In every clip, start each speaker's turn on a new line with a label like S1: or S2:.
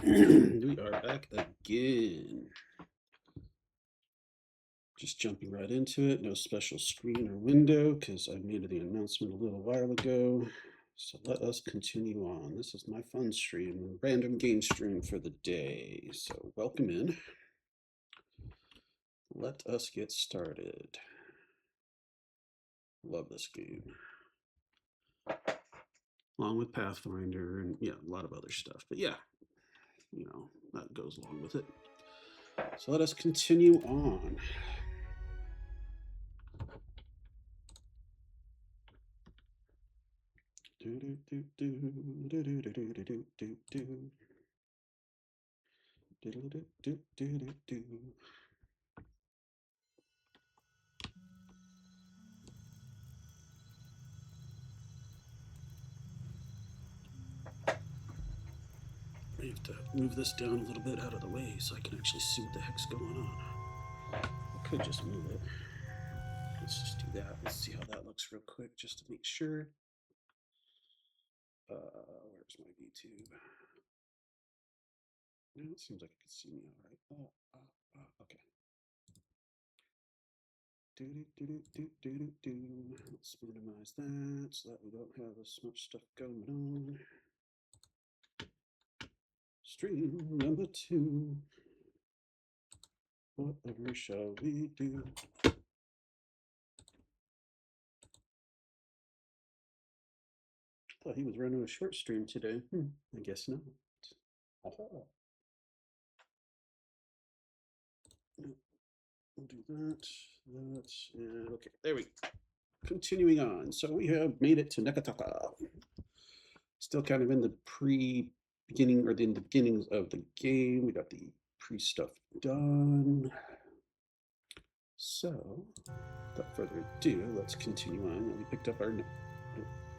S1: We are back again. Just jumping right into it. No special screen or window because I made the announcement a little while ago. So let us continue on. This is my fun stream, random game stream for the day. So welcome in. Let us get started. Love this game. Along with Pathfinder and yeah, a lot of other stuff. But yeah, that goes along with it. So let us continue on. I have to move this down a little bit out of the way so I can actually see what the heck's going on. I could just move it. Let's just do that. Let's see how that looks real quick just to make sure. Where's my VTube? No, it seems like it can see me all right. Okay. Let's minimize that so that we don't have as much stuff going on. Stream number 2. Whatever shall we do? Thought he was running a short stream today. I guess not. We'll do that, and okay, there we go. Continuing on. So we have made it to Nekataka. Still kind of in the beginning or in the beginnings of the game. We got the pre-stuff done. So, without further ado, let's continue on. We picked up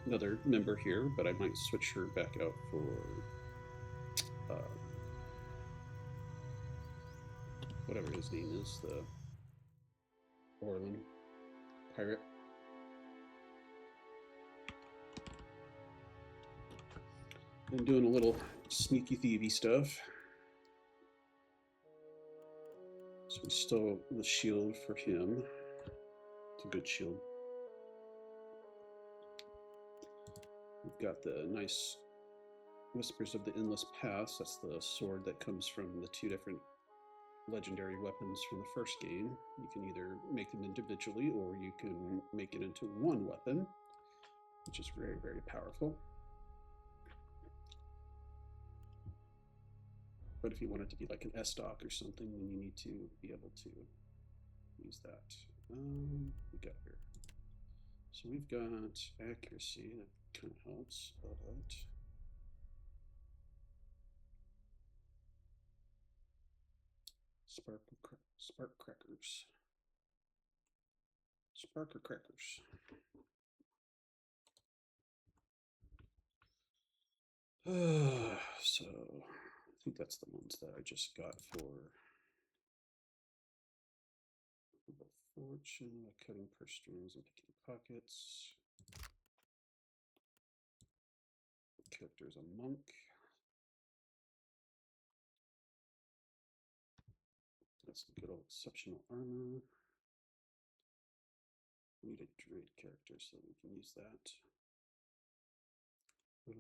S1: another member here, but I might switch her back out for whatever his name is, the Orlin pirate. Been doing a little sneaky thievy stuff. So we stole the shield for him. It's a good shield. We've got the nice Whispers of the Endless Past. That's the sword that comes from the 2 different legendary weapons from the first game. You can either make them individually or you can make it into one weapon, which is very, very powerful. But if you want it to be like an S-Dock or something, then you need to be able to use that. We got here. So we've got accuracy, that kind of helps, but spark crackers. Sparker crackers. So I think that's the ones that I just got for fortune, cutting purse strings and picking pockets. The character's a monk. That's some good old exceptional armor. We need a druid character so we can use that. We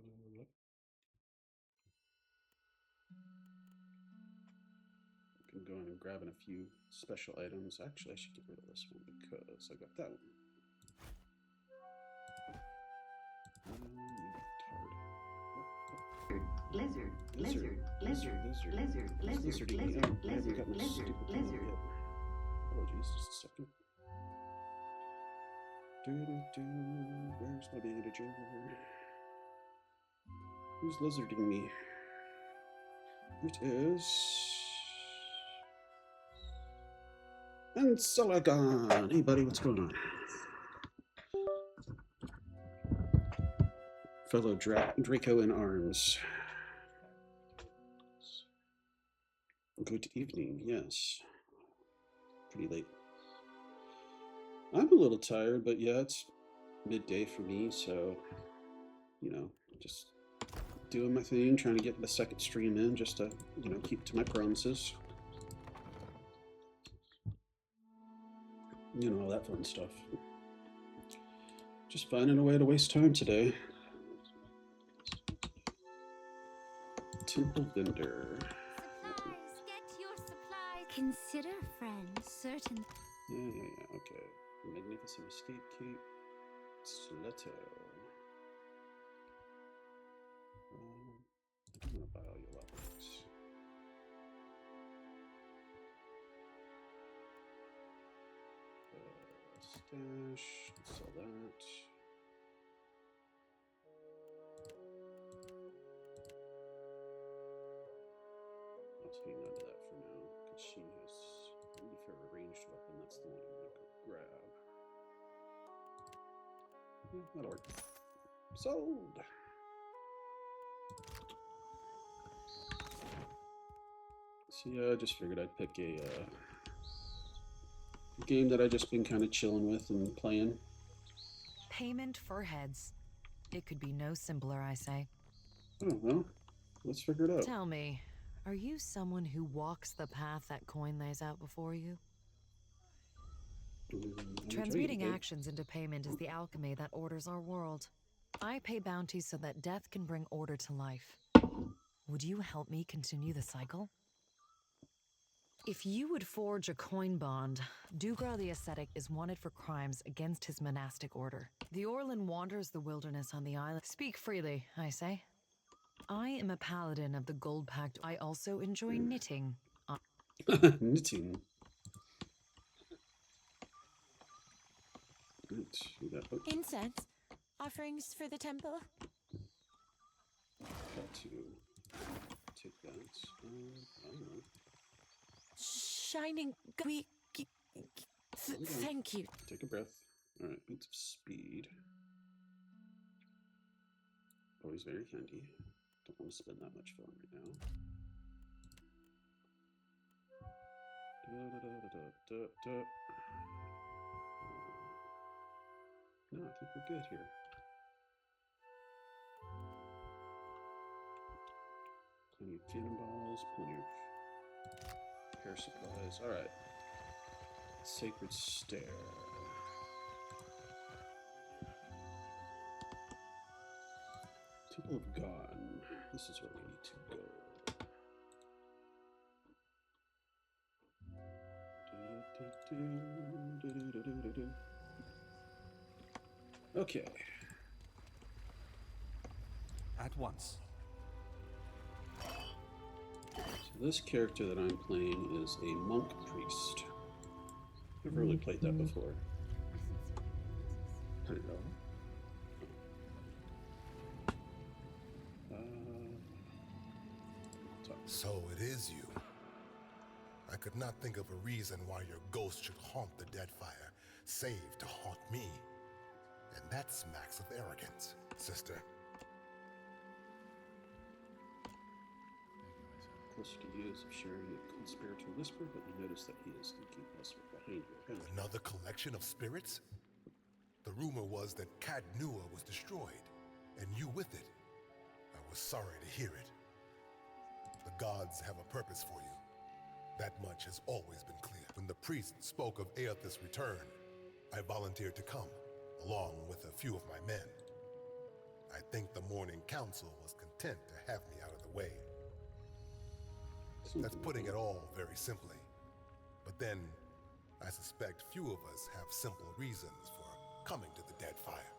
S1: can go in and grab in a few special items. Actually, I should get rid of this one because I got that one.
S2: Lizard, lizard, lizard, lizard, lizard, lizard, lizard, lizard, lizard, lizard.
S1: Apologies, just a second. Where's my manager? Who's lizarding me? It is and Salagon. Hey buddy, what's going on? Fellow Draco in arms. Good evening, yes. Pretty late. I'm a little tired, but yeah, it's midday for me, so, just doing my thing, trying to get the second stream in just to, you know, keep to my promises. You know, all that fun stuff. Just finding a way to waste time today. Temple vendor.
S3: Supplies, get your supplies. Consider friends, certain.
S1: Yeah, okay. Magnificent escape cape. Stiletto. I'm gonna buy all your weapons. Stash, sell that. I'll hang on to that for now, because she has maybe for a ranged weapon, that's the one I'm gonna go grab. Yeah, that'll work. Sold! So yeah, I just figured I'd pick a game that I've just been kind of chilling with and playing.
S4: Payment for heads. It could be no simpler, I say.
S1: Oh, well, let's figure it out.
S4: Tell me, are you someone who walks the path that coin lays out before you? Transmuting actions into payment is the alchemy that orders our world. I pay bounties so that death can bring order to life. Would you help me continue the cycle? If you would forge a coin bond, Dugra the Ascetic is wanted for crimes against his monastic order. The Orlan wanders the wilderness on the island. Speak freely, I say. I am a paladin of the Gold Pact. I also enjoy knitting.
S1: Knitting.
S5: Incense? Offerings for the temple?
S1: Got to take that. I don't know.
S5: Shining. Thank you.
S1: Take a breath. Alright, boots of speed. Always very handy. Don't want to spend that much fun right now. No, I think we're good here. Plenty of cannonballs, plenty of hair supplies. Alright. Sacred Stair. Temple of God. This is where we need to go. Okay.
S6: At once.
S1: So this character that I'm playing is a monk priest. Never really played that before. I don't know.
S7: So it is you. I could not think of a reason why your ghost should haunt the Deadfire, save to haunt me. And that smacks of arrogance, sister.
S1: Closer to you is sharing a spiritual whisper, but you notice that he is looking elsewhere behind you.
S7: Another collection of spirits? The rumor was that Cad Nua was destroyed, and you with it. I was sorry to hear it. The gods have a purpose for you. That much has always been clear. When the priest spoke of Aethys' return, I volunteered to come, along with a few of my men. I think the Morning Council was content to have me out of the way. That's putting it all very simply. But then, I suspect few of us have simple reasons for coming to the Deadfire.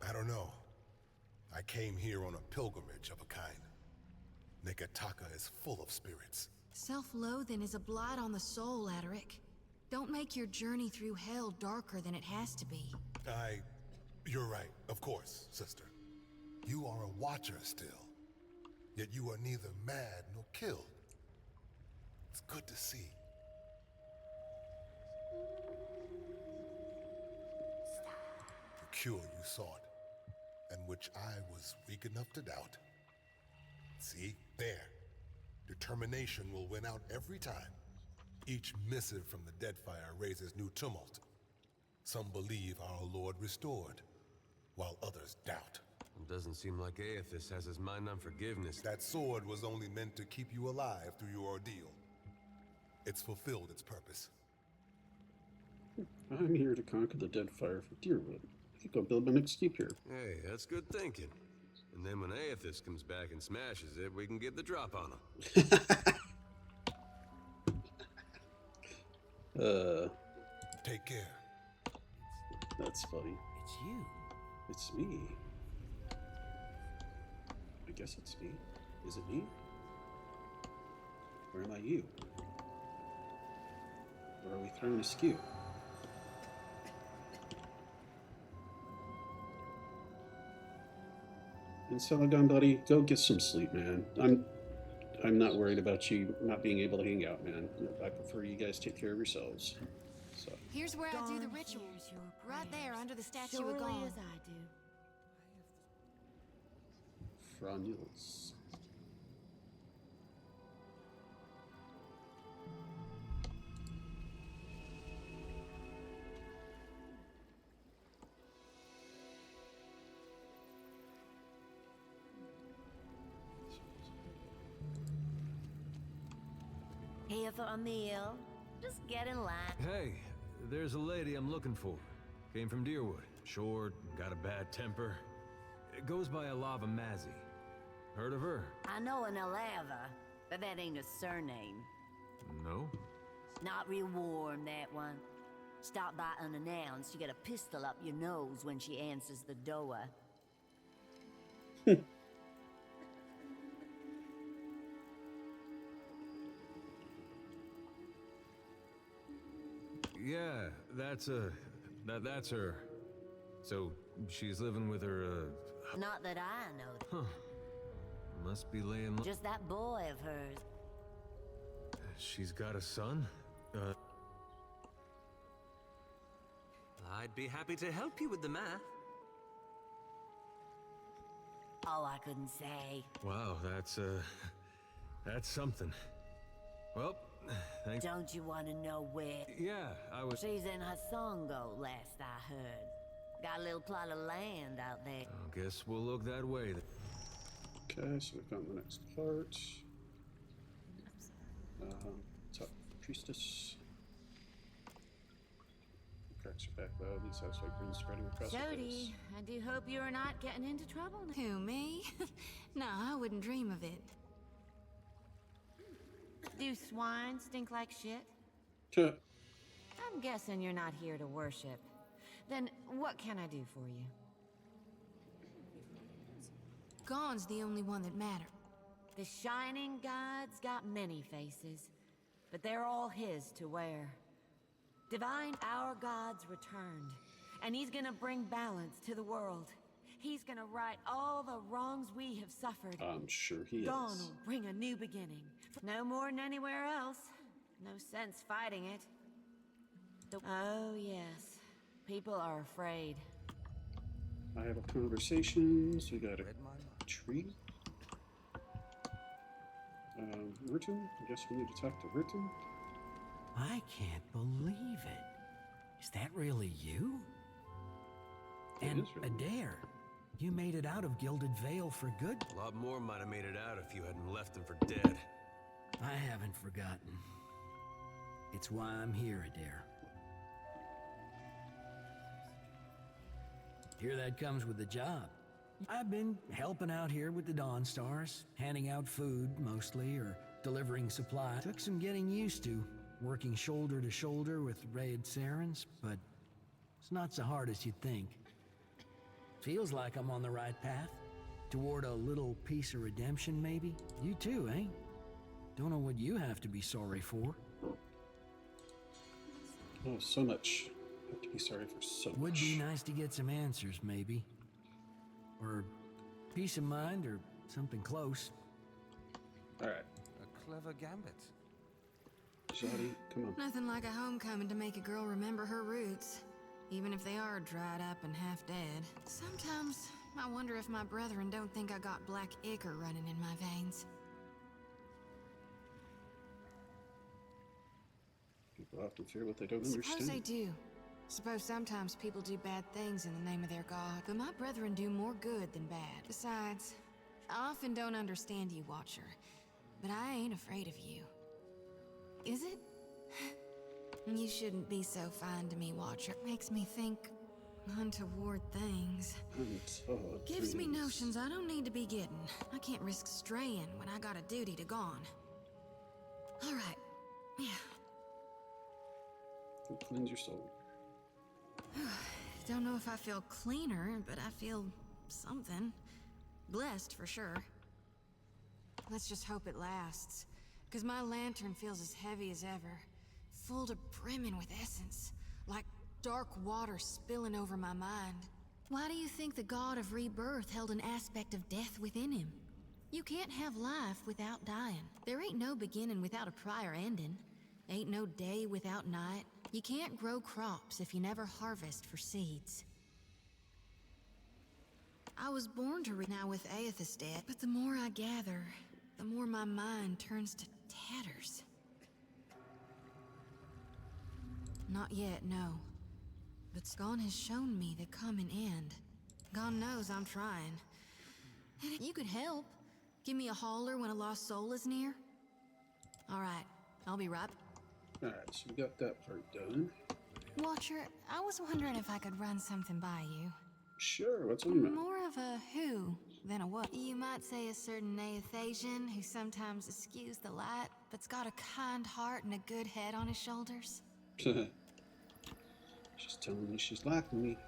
S7: I don't know. I came here on a pilgrimage of a kind. Nekataka is full of spirits.
S8: Self-loathing is a blight on the soul, Adaric. Don't make your journey through hell darker than it has to be.
S7: You're right, of course, sister. You are a watcher still. Yet you are neither mad nor killed. It's good to see. The cure you sought, and which I was weak enough to doubt. See, there. Determination will win out every time. Each missive from the Deadfire raises new tumult. Some believe our Lord restored, while others doubt.
S9: It doesn't seem like Aethys has his mind on forgiveness.
S7: That sword was only meant to keep you alive through your ordeal. It's fulfilled its purpose.
S1: I'm here to conquer the Deadfire for Deerwood. I think I'll build my next keep here.
S9: Hey, that's good thinking. And then when Aethys comes back and smashes it, we can get the drop on him.
S7: Take care.
S1: That's funny.
S6: It's you.
S1: It's me. I guess it's me. Is it me? Or am I you? Or are we throwing askew? And Celadon, buddy, go get some sleep, man. I'm not worried about you not being able to hang out, man. I prefer you guys take care of yourselves. So.
S8: Here's where I do the ritual. Right there, under the statue of God.
S5: As I do.
S1: Franules.
S10: Here for a meal? Just get in line.
S9: Hey, there's a lady I'm looking for. Came from Deerwood. Short, got a bad temper. It goes by Alava Mazzy. Heard of her?
S10: I know an Alava, but that ain't a surname.
S9: No?
S10: Not real warm, that one. Stop by unannounced, you get a pistol up your nose when she answers the door.
S9: Yeah, that's her. So, she's living with her,
S10: Not that I know.
S9: Huh. Must be laying low.
S10: Just that boy of hers.
S9: She's got a son?
S11: I'd be happy to help you with the math.
S10: Oh, I couldn't say.
S9: Wow, that's something. Well, thanks.
S10: Don't you want to know where?
S9: Yeah, I was...
S10: She's in Hasongo, last I heard. Got a little plot of land out there.
S9: I guess we'll look that way.
S1: Okay, so we've got the next part. Top priestess. Cracks are back loud. These housewife grins spreading across the
S8: Jody,
S1: face.
S8: I do hope you are not getting into trouble. Who, me? No, I wouldn't dream of it.
S5: Do swine stink like shit?
S1: Tuh.
S5: I'm guessing you're not here to worship. Then what can I do for you?
S8: Gone's the only one that mattered.
S5: The Shining God's got many faces, but they're all his to wear. Divine, our God's returned, and he's gonna bring balance to the world. He's gonna right all the wrongs we have suffered.
S1: I'm sure he
S5: Gone
S1: is.
S5: will bring a new beginning. No more than anywhere else. No sense fighting it. Oh, yes. People are afraid.
S1: I have a conversation. So we got a tree. Ritten? I guess we need to talk to Ritten.
S12: I can't believe it. Is that really you?
S1: It
S12: And
S1: is really me.
S12: Adair, you made it out of Gilded Vale for good?
S9: A lot more might have made it out if you hadn't left them for dead.
S12: I haven't forgotten. It's why I'm here, Adair. Here that comes with the job. I've been helping out here with the Dawn Stars, handing out food mostly, or delivering supplies. Took some getting used to, working shoulder to shoulder with Raid Sarens, but it's not so hard as you'd think. Feels like I'm on the right path, toward a little piece of redemption maybe. You too, eh? Don't know what you have to be sorry for.
S1: Oh, so much. I have to be sorry for so much.
S12: Would be nice to get some answers, maybe. Or peace of mind, or something close.
S1: Alright.
S6: A clever gambit.
S1: Jody, come on.
S8: Nothing like a homecoming to make a girl remember her roots, even if they are dried up and half dead. Sometimes I wonder if my brethren don't think I got black ichor running in my veins.
S1: People often fear what they don't
S8: Suppose
S1: understand.
S8: they do. Suppose sometimes people do bad things in the name of their god, but my brethren do more good than bad. Besides, I often don't understand you, Watcher, but I ain't afraid of you. Is it? You shouldn't be so fine to me, Watcher. Makes me think untoward things. Gives me notions I don't need to be getting. I can't risk straying when I got a duty to gone. All right. Yeah.
S1: Cleanse your soul.
S8: Don't know if I feel cleaner, but I feel something. Blessed for sure. Let's just hope it lasts. Because my lantern feels as heavy as ever. Full to brimming with essence. Like dark water spilling over my mind. Why do you think the god of rebirth held an aspect of death within him? You can't have life without dying. There ain't no beginning without a prior ending. Ain't no day without night. You can't grow crops if you never harvest for seeds. I was born to now with Aethys dead, but the more I gather, the more my mind turns to tatters. Not yet, no. But Skan has shown me the coming end. God knows I'm trying. And you could help. Give me a holler when a lost soul is near. Alright, I'll be right.
S1: Alright, so we got that part done.
S8: Watcher, I was wondering if I could run something by you.
S1: Sure, what's on your mind?
S8: More of a who than a what. You might say a certain Aethasian who sometimes eschews the light, but's got a kind heart and a good head on his shoulders.
S1: She's telling me she's liking me.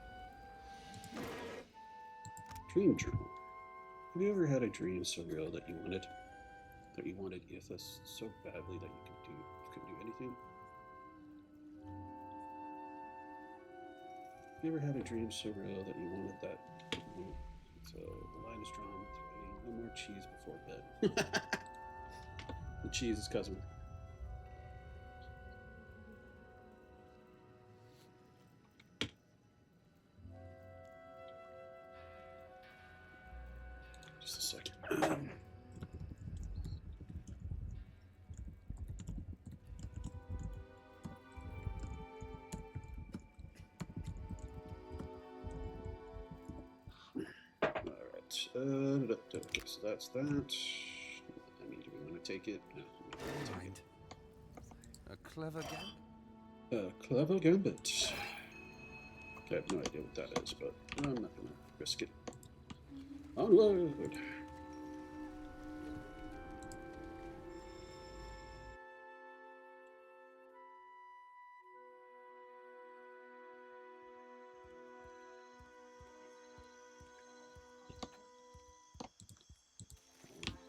S1: Dream journal. Have you ever had a dream so real that you wanted Aethys so badly that you couldn't do anything? Have you ever had a dream so real that you wanted that? So the line is drawn with writing. No more cheese before bed. The cheese is cousin. Just a second. Okay, so that's that. I mean, do we want to take it? No,
S6: Mind. A clever gambit.
S1: Clever gambit. I have no idea what that is, but I'm not going to risk it. Onward!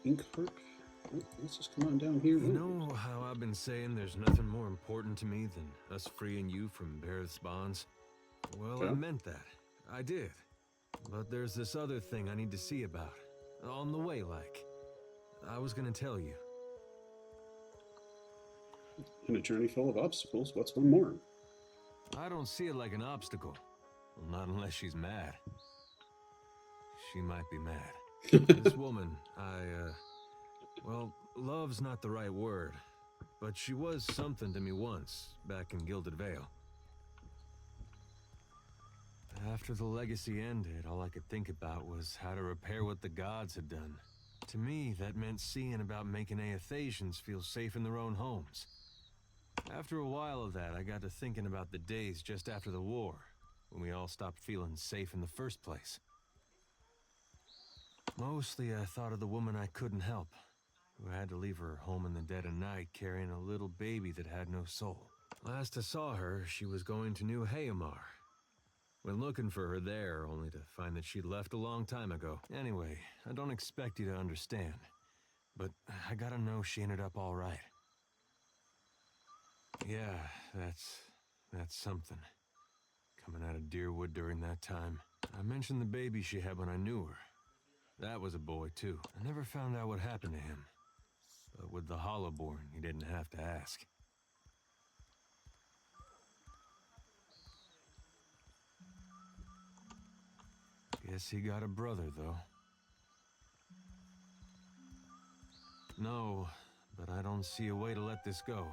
S1: Ink harp. Oh, let's just come on down here.
S9: You know how I've been saying there's nothing more important to me than us freeing you from Bareth's bonds? Well,
S1: Yeah.
S9: I meant that. I did. But there's this other thing I need to see about. On the way, like. I was gonna tell you.
S1: In a journey full of obstacles, what's one more?
S9: I don't see it like an obstacle. Well, not unless she's mad. She might be mad. This woman, well, love's not the right word, but she was something to me once, back in Gilded Vale. After the legacy ended, all I could think about was how to repair what the gods had done. To me, that meant seeing about making Aethasians feel safe in their own homes. After a while of that, I got to thinking about the days just after the war, when we all stopped feeling safe in the first place. Mostly I thought of the woman I couldn't help, who had to leave her home in the dead of night carrying a little baby that had no soul. Last I saw her, she was going to New Hayamar. Went looking for her there, only to find that she'd left a long time ago. Anyway, I don't expect you to understand, but I gotta know she ended up all right. Yeah, that's something. Coming out of Deerwood during that time. I mentioned the baby she had when I knew her. That was a boy, too. I never found out what happened to him. But with the Hollowborn, you didn't have to ask. Guess he got a brother, though. No, but I don't see a way to let this go.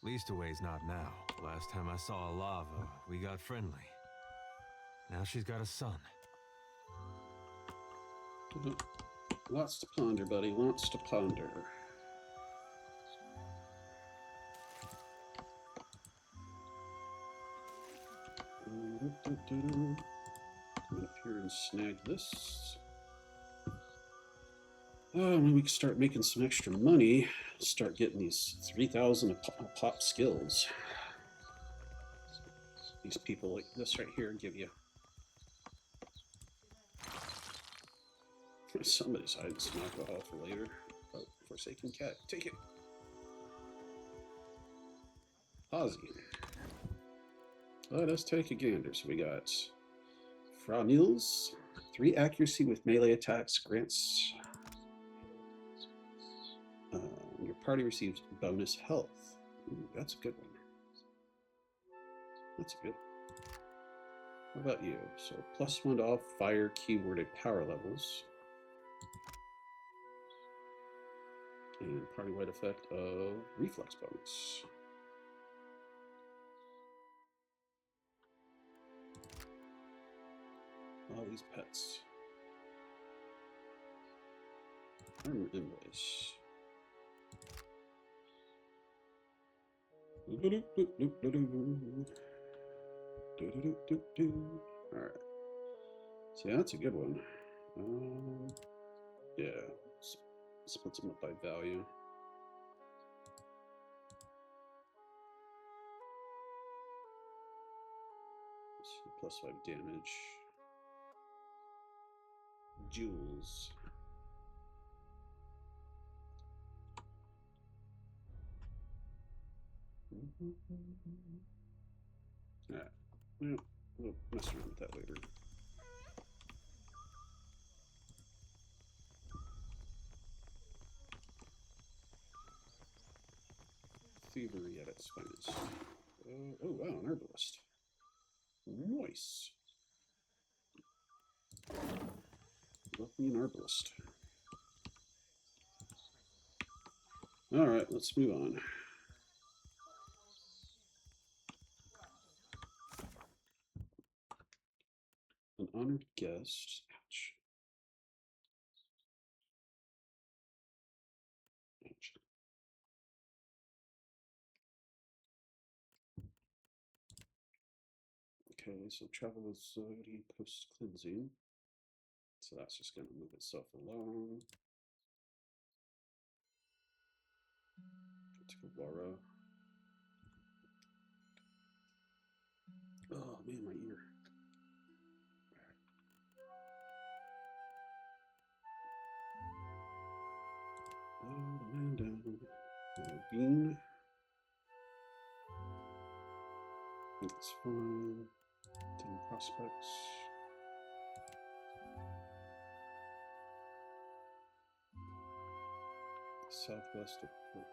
S9: Least away's not now. Last time I saw Lava, we got friendly. Now she's got a son.
S1: Lots to ponder, buddy. Lots to ponder. Come up here and snag this. When we can start making some extra money, start getting these 3,000 a pop skills. These people like this right here give you. Somebody's hiding some alcohol for later. Oh, Forsaken Cat. Take it. Ozzy. Let us take a gander. So we got Franils. 3 accuracy with melee attacks grants. Your party receives bonus health. Ooh, that's a good one. That's good. What about you? So +1 to all fire keyworded power levels. And party-wide effect of reflex bonus. All these pets. Earn invoice. Alright. So yeah, that's a good one. Yeah. Splits them up by value. +5 damage. Jewels. Alright. Well, we'll mess around with that later. Thievery at its finest. Oh wow, an herbalist. Nice. Love me an herbalist. Alright, let's move on. An honored guest. Ouch. Ouch. Okay, so travel with Zodi post cleansing. So that's just going to move itself along. To Guara. Oh man, my ear. Oh man, down. Bean. That's fine. 10 prospects. Southwest of Port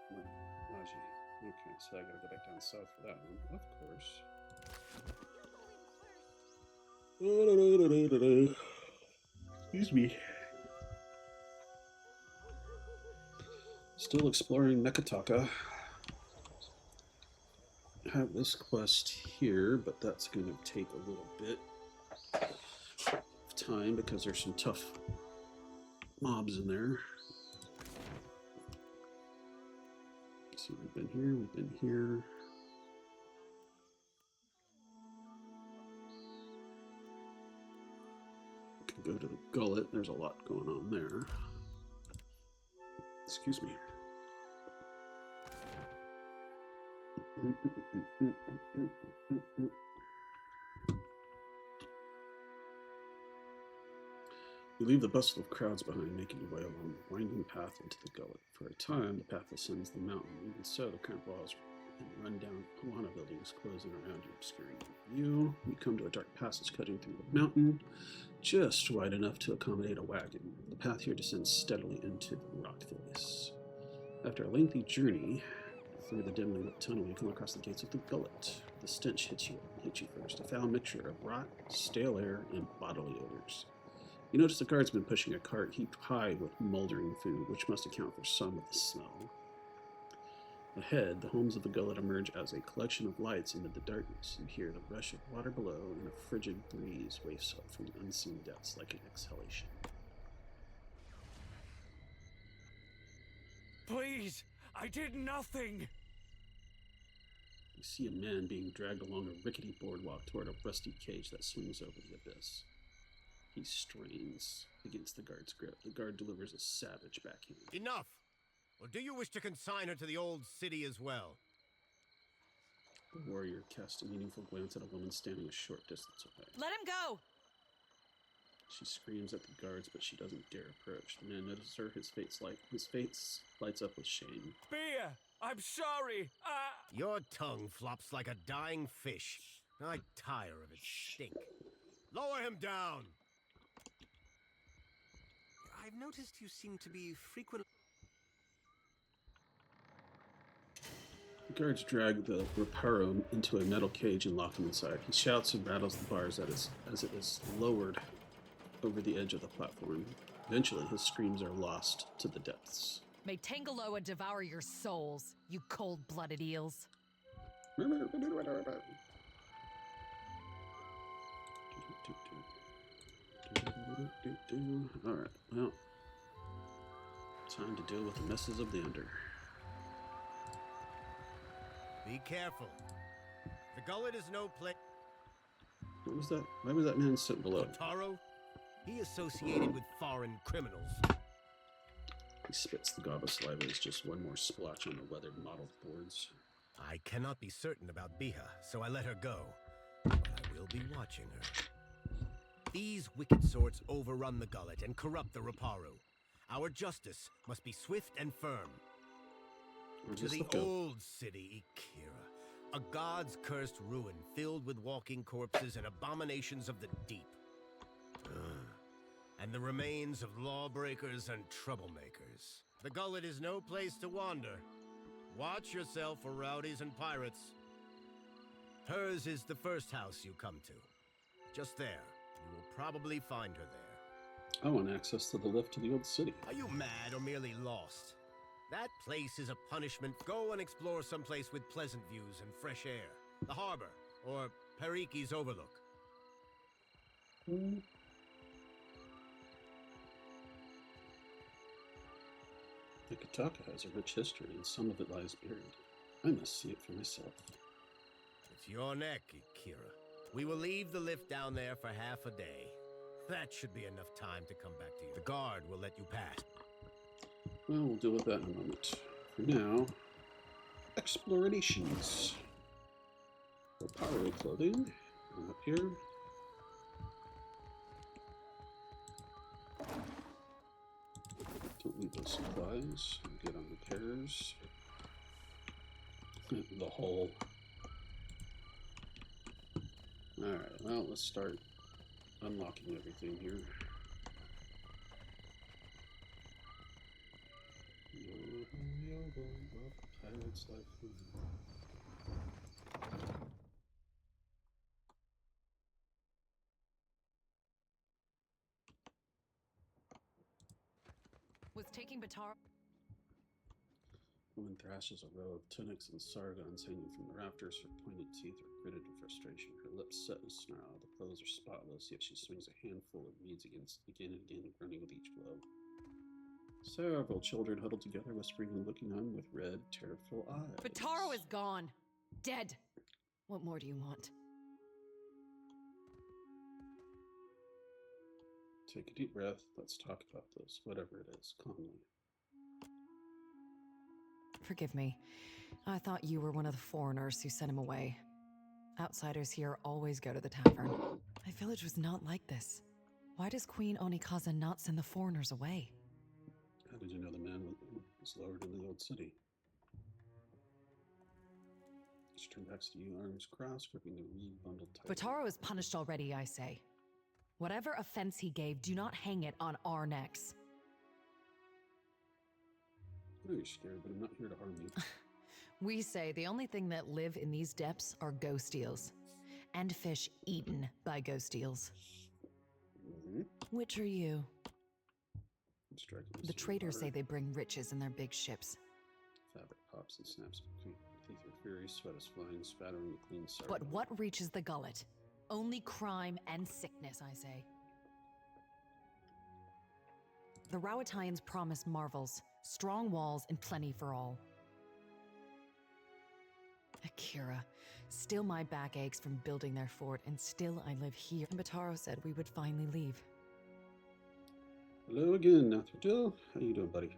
S1: Maji. Okay, so I gotta go back down south for that one, of course. Excuse me. Still exploring Nekataka. I have this quest here, but that's going to take a little bit of time because there's some tough mobs in there. So we've been here, we've been here. We can go to the gullet. There's a lot going on there. Excuse me. You leave the bustle of crowds behind, making your way along the winding path into the gullet. For a time, the path ascends the mountain. Even so, the cramped walls and run-down Piranha buildings closing around you, obscuring your view. You come to a dark passage cutting through the mountain, just wide enough to accommodate a wagon. The path here descends steadily into the rock face. After a lengthy journey through the dimly lit tunnel, you come across the gates of the gullet. The stench hits you first, a foul mixture of rot, stale air, and bodily odors. You notice a guardsman pushing a cart heaped high with moldering food, which must account for some of the smell. Ahead, the homes of the gullet emerge as a collection of lights amid the darkness. You hear the rush of water below, and a frigid breeze wafts up from the unseen depths like an exhalation.
S13: Please, I did nothing!
S1: You see a man being dragged along a rickety boardwalk toward a rusty cage that swings over the abyss. He strains against the guard's grip. The guard delivers a savage backhand.
S14: Enough! Or do you wish to consign her to the old city as well?
S1: The warrior casts a meaningful glance at a woman standing a short distance away.
S4: Let him go!
S1: She screams at the guards, but she doesn't dare approach. The man notices her. His face lights up with shame.
S13: Beer! I'm sorry!
S14: Your tongue flops like a dying fish. I tire of its stink. Lower him down!
S11: I've noticed you seem to be frequent.
S1: The guards drag the Reparo into a metal cage and lock him inside. He shouts and rattles the bars as it is lowered over the edge of the platform. Eventually, his screams are lost to the depths.
S4: May Tangaloa devour your souls, you cold-blooded eels.
S1: Alright, well, time to deal with the messes of the Under.
S14: Be careful. The gullet is no place.
S1: What was that? Why was that man sitting below?
S14: Taro? He associated with foreign criminals.
S1: He spits. The gob of saliva is just one more splotch on the weathered mottled boards.
S14: I cannot be certain about Biha, so I let her go. But I will be watching her. These wicked sorts overrun the gullet and corrupt the Reparo. Our justice must be swift and firm. To the old city, Ikira, a god's cursed ruin filled with walking corpses and abominations of the deep. And the remains of lawbreakers and troublemakers. The gullet is no place to wander. Watch yourself for rowdies and pirates. Hers is the first house you come to. Just there. You will probably find her there.
S1: I want access to the lift to the old city.
S14: Are you mad or merely lost? That place is a punishment. Go and explore someplace with pleasant views and fresh air. The harbor, or Periki's Overlook.
S1: The Kataka has a rich history, and some of it lies buried. I must see it for myself.
S14: It's your neck, Ikira. We will leave the lift down there for half a day. That should be enough time to come back to you. The guard will let you pass.
S1: Well, we'll deal with that in a moment. For now, explorations. Reparo clothing. And up here. Don't need those supplies. I'm good on repairs. The hole. Alright, well, let's start unlocking everything here. Pirate's life.
S4: Was taking Batara.
S1: Woman thrashes a row of tunics and sargons hanging from the rafters. Her pointed teeth are gritted in frustration. Her lips set in a snarl. The clothes are spotless, yet she swings a handful of beads again and again, grunting with each blow. Several children huddled together, whispering and looking on with red, tearful eyes.
S4: Bataro is gone. Dead. What more do you want?
S1: Take a deep breath. Let's talk about this, whatever it is, calmly.
S4: Forgive me. I thought you were one of the foreigners who sent him away. Outsiders here always go to the tavern. My village was not like this. Why does Queen Onikaza not send the foreigners away?
S1: How did you know the man was lowered in the old city? She turned back to you, arms crossed, gripping the reed bundled tightly.
S4: Bataro is punished already, I say. Whatever offense he gave, do not hang it on our necks.
S1: I know you're scared, but I'm not here to harm you.
S4: We say the only thing that live in these depths are ghost eels. And fish eaten by ghost eels. Which are you? The traders say they bring riches in their big ships.
S1: Fabric. pops and snaps. Teeth are fury, sweat is flying, spattering the clean sardine.
S4: But what reaches the gullet? Only crime and sickness, I say. The Rowatayans promise marvels, strong walls, and plenty for all. Akira, still my back aches from building their fort, and still I live here. And Bataro said we would finally leave.
S1: Hello again, Nathradil. How you doing, buddy?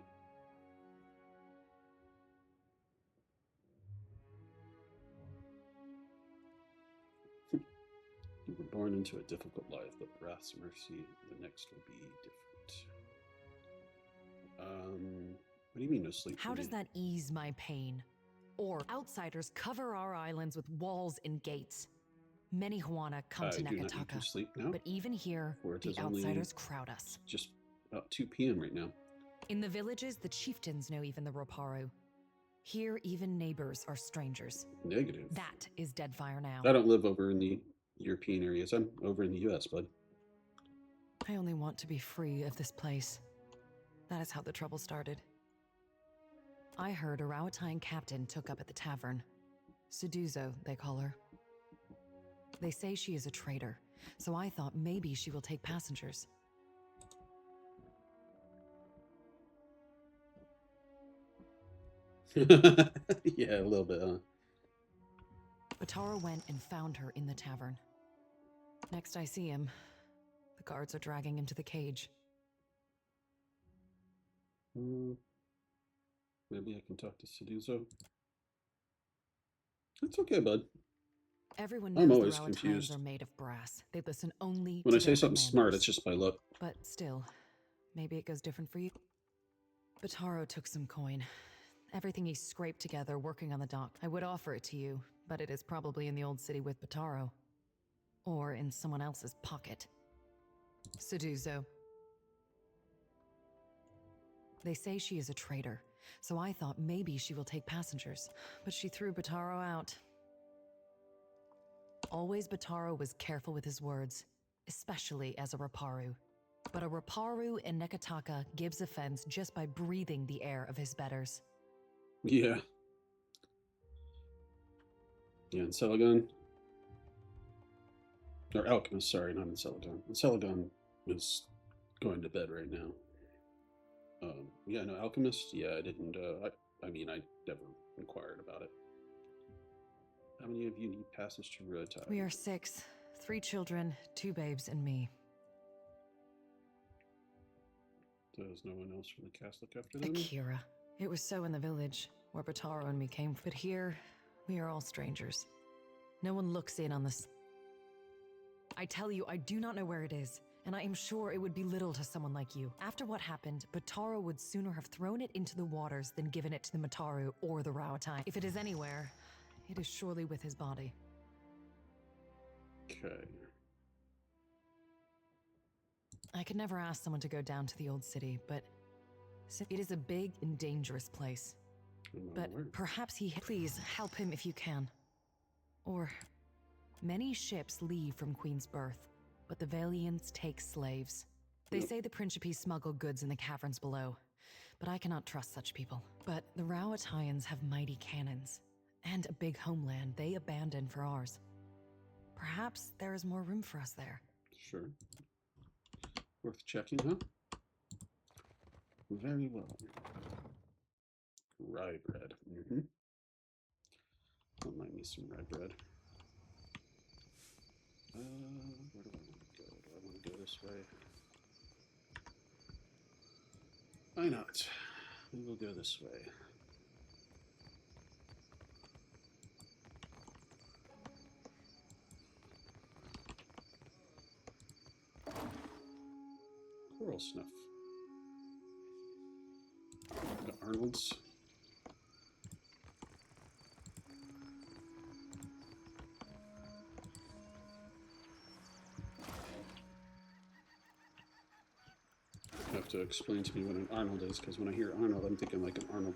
S1: You were born into a difficult life, but wrath's mercy, the next will be different. What do you mean no sleep?
S4: How does that ease my pain? Or outsiders cover our islands with walls and gates. Many Huana come to Nekataka,
S1: sleep now,
S4: but even here, the outsiders crowd us.
S1: Just about 2 p.m. right now.
S4: In the villages, the chieftains know even the Roparu. Here, even neighbors are strangers.
S1: Negative.
S4: That is Deadfire now.
S1: I don't live over in the European areas. I'm over in the U.S., bud.
S4: I only want to be free of this place. That is how the trouble started. I heard a Rowatayan captain took up at the tavern. Suduzo, they call her. They say she is a traitor, so I thought maybe she will take passengers.
S1: Yeah, a little bit, huh?
S4: Bataro went and found her in the tavern. Next I see him, the guards are dragging him to the cage.
S1: Maybe I can talk to Suduzo. It's okay, bud.
S4: Everyone knows
S1: I'm
S4: the
S1: always
S4: Rowatayans
S1: confused.
S4: are made of brass. They listen only
S1: When
S4: to
S1: I say
S4: their
S1: something smart,
S4: commanders.
S1: it's just my luck.
S4: But still, maybe it goes different for you. Bataro took some coin. Everything he scraped together working on the dock. I would offer it to you, but it is probably in the old city with Bataro. Or in someone else's pocket. Suduzo. They say she is a traitor, so I thought maybe she will take passengers. But she threw Bataro out. Always Bataro was careful with his words, especially as a Roparu. But a Roparu in Nekataka gives offense just by breathing the air of his betters.
S1: Yeah. Yeah, in Celagon. Or Alchemist, sorry, not in Celagon. Celagon is going to bed right now. Yeah, no, Alchemist, yeah, I didn't, I mean, I never inquired about it. How many of you need passage to Ruatai?
S4: We are 6. 3 children, 2 babes, and me.
S1: Does no one else from the cast look after them?
S4: Akira. It was so in the village, where Bataro and me came. But here, we are all strangers. No one looks in on this. I tell you, I do not know where it is, and I am sure it would be little to someone like you. After what happened, Bataro would sooner have thrown it into the waters than given it to the Mataru or the Rowatay. If it is anywhere, it is surely with his body.
S1: Okay.
S4: I could never ask someone to go down to the old city, but it is a big and dangerous place. But perhaps please help him if you can. Or many ships leave from Queen's Birth, but the Valiants take slaves. They say the Principes smuggle goods in the caverns below, but I cannot trust such people. But the Rowatayans have mighty cannons, and a big homeland they abandoned for ours. Perhaps there is more room for us there.
S1: Sure. Worth checking, huh? Very well. Rye bread. Don't mind me some rye bread. Where do I want to go? Do I want to go this way? Why not? We will go this way. Coral snuff. Got Arnold's. You have to explain to me what an Arnold is, because when I hear Arnold, I'm thinking like an Arnold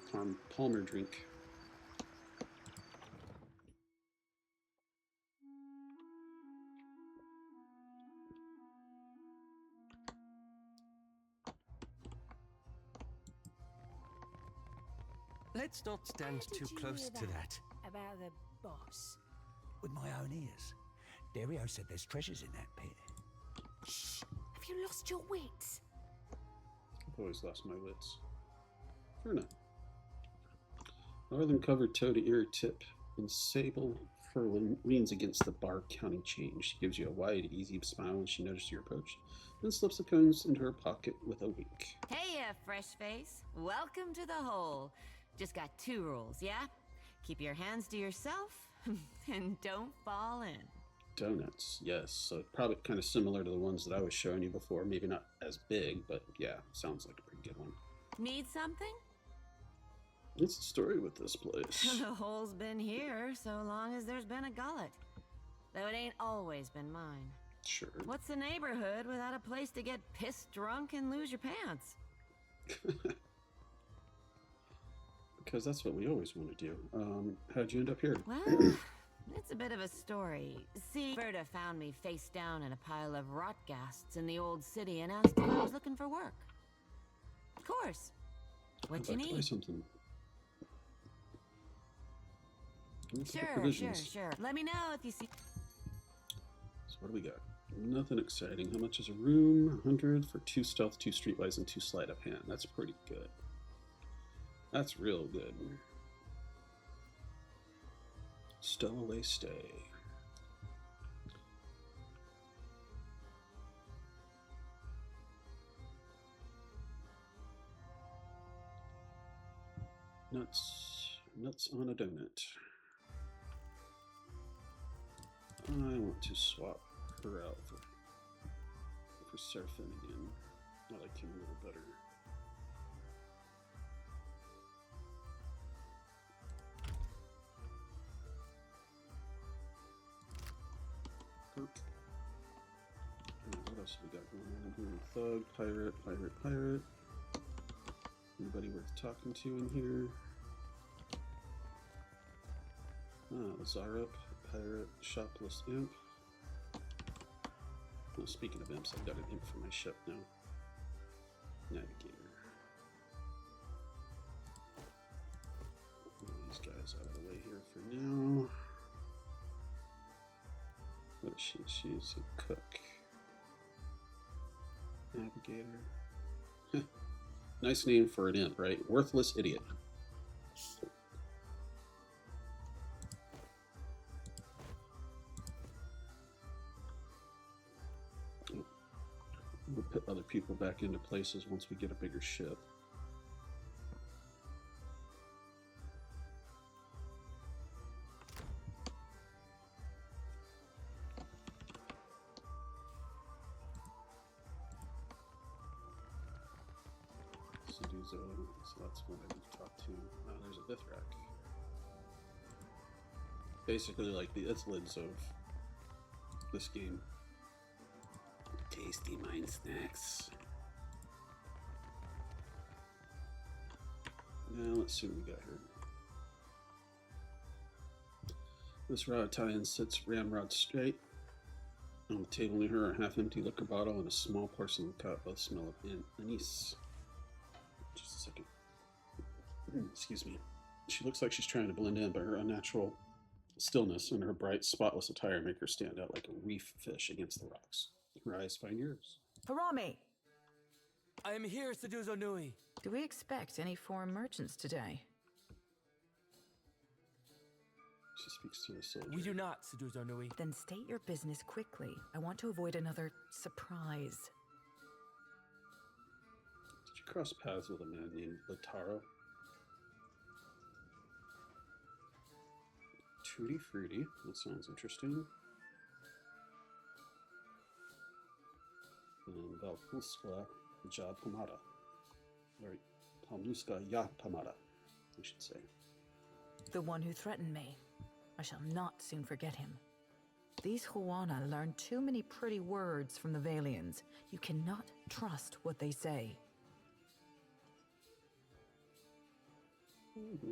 S1: Palmer drink.
S6: Let's not stand too close to that.
S2: About the boss.
S15: With my own ears. Dario said there's treasures in that pit.
S2: Shh! Have you lost your wits?
S1: I've always lost my wits. Fair enough. Northern covered toe to ear tip and sable fur leans against the bar counting change. She gives you a wide, easy smile when she notices your approach, then slips the coins into her pocket with a wink.
S5: Hey, fresh face. Welcome to the hole. Just got 2 rules, yeah? Keep your hands to yourself and don't fall in.
S1: Donuts, yes. So probably kind of similar to the ones that I was showing you before. Maybe not as big, but yeah, sounds like a pretty good one.
S5: Need something?
S1: What's the story with this place?
S5: The hole's been here so long as there's been a gullet. Though it ain't always been mine.
S1: Sure.
S5: What's the neighborhood without a place to get pissed drunk and lose your pants?
S1: Because that's what we always want to do. How'd you end up here?
S5: Well, it's a bit of a story. See, Berta found me face down in a pile of rot ghasts in the old city and asked if I was looking for work. Of course. What you need?
S1: Something.
S5: Sure. Let me know if you see.
S1: So what do we got? Nothing exciting. How much is a room? 100 for 2 stealth, 2 streetwise, and 2 sleight of hand. That's pretty good. That's real good. Stowaway stay. Nuts on a donut. I want to swap her out for Seraphin again. I like him a little better. What else we got going on here? Thug, pirate. Anybody worth talking to in here? Zarup, pirate, shopless imp. Well, speaking of imps, I've got an imp for my ship now. Navigator. Move these guys out of the way here for now. What is she? She's a cook. Navigator. Nice name for an imp, right? Worthless idiot. We'll put other people back into places once we get a bigger ship. So that's what I need to talk to. There's a Bithrak. Basically, like the Ithlids of this game. Tasty mind snacks. Now let's see what we got here. This rod tie-in sits ramrod straight. On the table near her, a half-empty liquor bottle and a small porcelain cup. Both smell of anise. Just a second. Excuse me. She looks like she's trying to blend in, but her unnatural stillness and her bright, spotless attire make her stand out like a reef fish against the rocks. Her eyes find yours.
S16: Harami!
S13: I am here, Seduzo Nui.
S16: Do we expect any foreign merchants today?
S1: She speaks to the soldier.
S13: We do not, Seduzo Nui.
S16: Then state your business quickly. I want to avoid another surprise.
S1: Did you cross paths with a man named Lataro? Tutti Frutti. That sounds interesting. And Valpuska Ja Pomada. Or Palmuska Ya Pomada, I should say.
S16: The one who threatened me. I shall not soon forget him. These Huana learn too many pretty words from the Valians. You cannot trust what they say.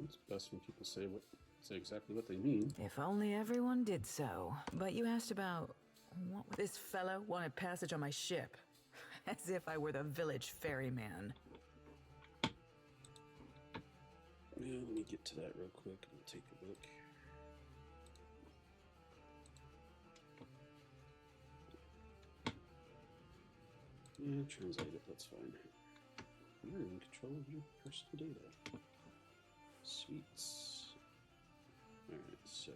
S1: It's best when people say exactly what they mean.
S16: If only everyone did so. But you asked about what this fellow wanted passage on my ship. As if I were the village ferryman.
S1: Yeah, let me get to that real quick and we'll take a look. Yeah, translate it, that's fine. You're in control of your personal data. Sweets. Alright, so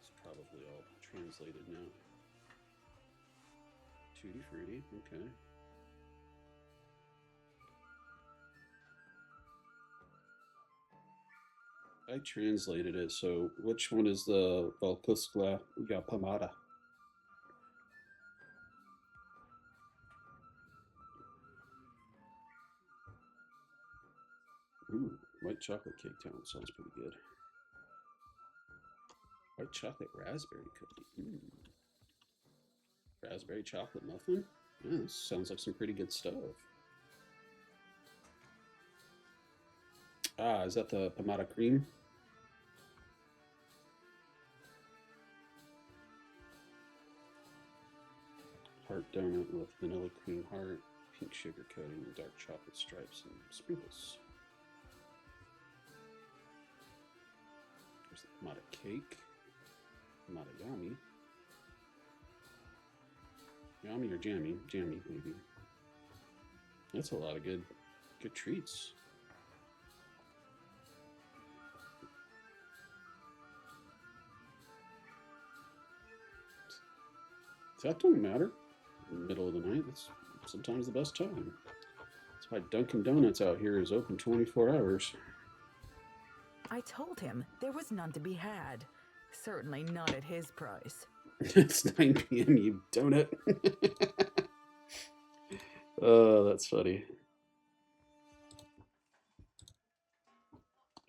S1: it's probably all translated now. Tutti Frutti, okay. I translated it, so which one is the Valkuskla Yapamada? Ooh, white chocolate cake town sounds pretty good. White chocolate raspberry cookie. Raspberry chocolate muffin? Yeah, this sounds like some pretty good stuff. Ah, is that the pomada cream? Heart donut with vanilla cream heart, pink sugar coating, and dark chocolate stripes and sprinkles. There's the pomada cake. Pomada yummy. Yummy or jammy? Jammy, maybe. That's a lot of good treats. That don't matter. In the middle of the night, that's sometimes the best time. That's why Dunkin' Donuts out here is open 24 hours.
S16: I told him there was none to be had. Certainly not at his price.
S1: It's 9 p.m., you donut. Oh, that's funny.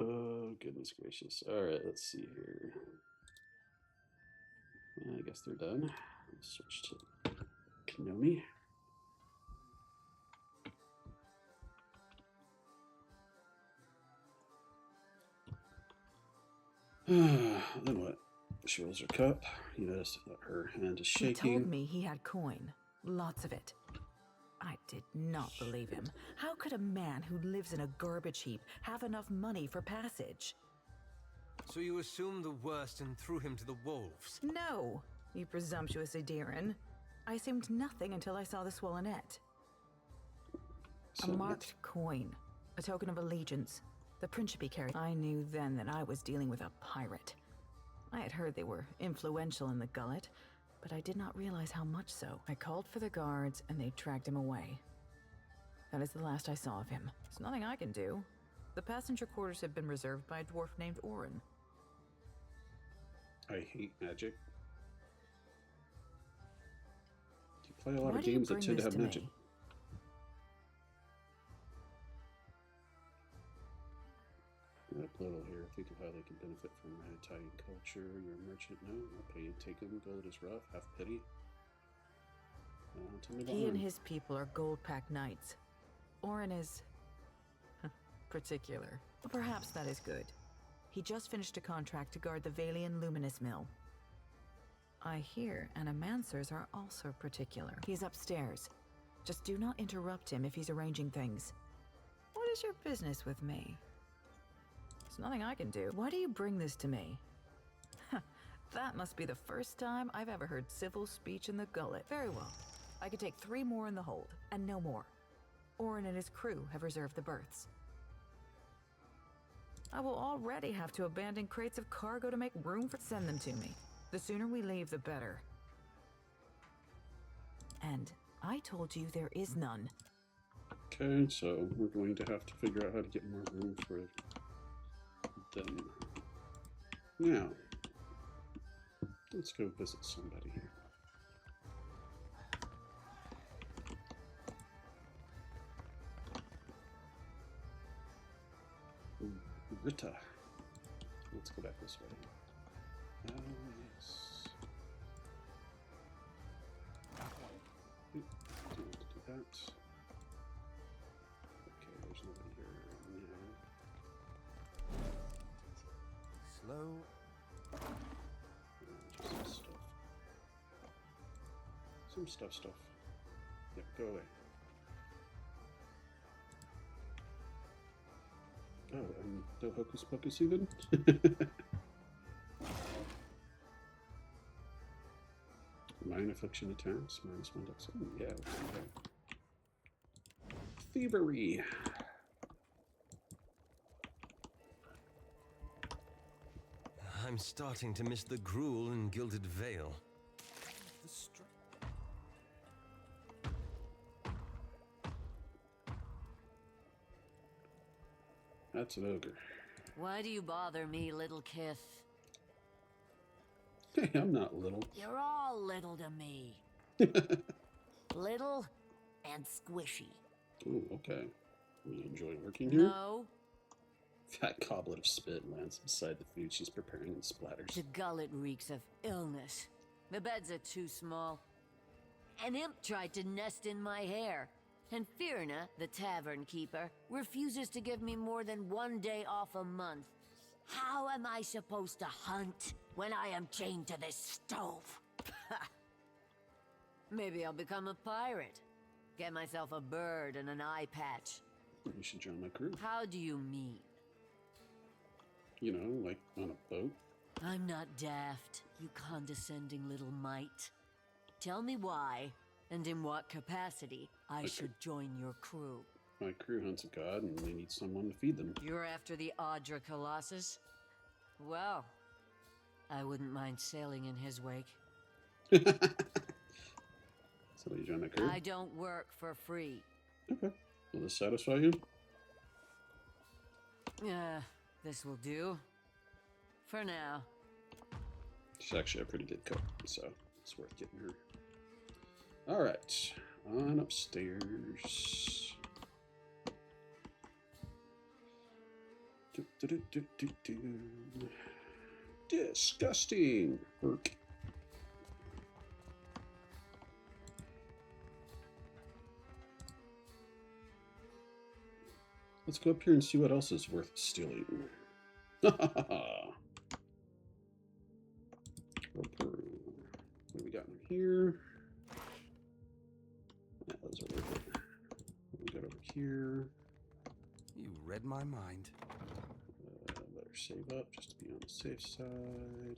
S1: Oh, goodness gracious. All right, let's see here. I guess they're done. Let's switch to Kenomi. Then what? She rolls her cup. You notice that her hand is shaking.
S16: He told me he had coin. Lots of it. I did not believe him. How could a man who lives in a garbage heap have enough money for passage?
S6: So you assumed the worst and threw him to the wolves?
S16: No, you presumptuous Adiran. I assumed nothing until I saw the swollenette. A marked coin. A token of allegiance. The Principe carried. I knew then that I was dealing with a pirate. I had heard they were influential in the Gullet, but I did not realize how much so. I called for the guards, and they dragged him away. That is the last I saw of him. There's nothing I can do. The passenger quarters have been reserved by a dwarf named Orin.
S1: I hate magic. You play a lot of games that tend to have magic. Little here. Think of how they can benefit from my Italian culture. You're a merchant? No, I'll pay you. Take them. Gold is rough. Have pity.
S16: He and his people are gold-packed knights. Orin is particular. But perhaps that is good. He just finished a contract to guard the Valian Luminous Mill. I hear Animancers are also particular. He's upstairs. Just do not interrupt him if he's arranging things. What is your business with me? There's nothing I can do. Why do you bring this to me? That must be the first time I've ever heard civil speech in the Gullet. Very well. I could take 3 more in the hold, and no more. Orin and his crew have reserved the berths. I will already have to abandon crates of cargo to make room for... Send them to me. The sooner we leave, the better. And I told you there is none.
S1: Okay, so we're going to have to figure out how to get more room for them. Now, let's go visit somebody here. Rita. Let's go back this way. Yes. Oop, don't want to do that. Okay, there's nobody here now.
S14: Slow.
S1: Just some stuff. Yep, go away. Oh, and no hocus pocus even? Mind affliction attacks, -1 dex. Oh, yeah, let's do that. Thievery.
S9: I'm starting to miss the gruel and gilded veil.
S1: That's an ogre.
S10: Why do you bother me, little kith?
S1: Hey, I'm not little.
S10: You're all little to me. Little and squishy.
S1: Ooh, okay. You enjoy working here?
S10: No.
S1: Fat goblet of spit lands beside the food she's preparing and splatters.
S10: The gullet reeks of illness. The beds are too small. An imp tried to nest in my hair. And Firna, the tavern keeper, refuses to give me more than 1 day off a month. How am I supposed to hunt when I am chained to this stove? Maybe I'll become a pirate. Get myself a bird and an eye patch.
S1: You should join my crew.
S10: How do you mean?
S1: You know, like on a boat.
S10: I'm not daft, you condescending little mite. Tell me why, and in what capacity, I should join your crew.
S1: My crew hunts a god, and they need someone to feed them.
S10: You're after the Audra Colossus? Well, I wouldn't mind sailing in his wake.
S1: So you join my crew?
S10: I don't work for free.
S1: Okay. Will this satisfy you?
S10: This will do. For now.
S1: She's actually a pretty good cook, so it's worth getting her. Alright. On upstairs. Disgusting. Work. Let's go up here and see what else is worth stealing. What do we got in here? Yeah, those are worth it. What we got over here?
S15: You read my mind.
S1: Let her save up just to be on the safe side.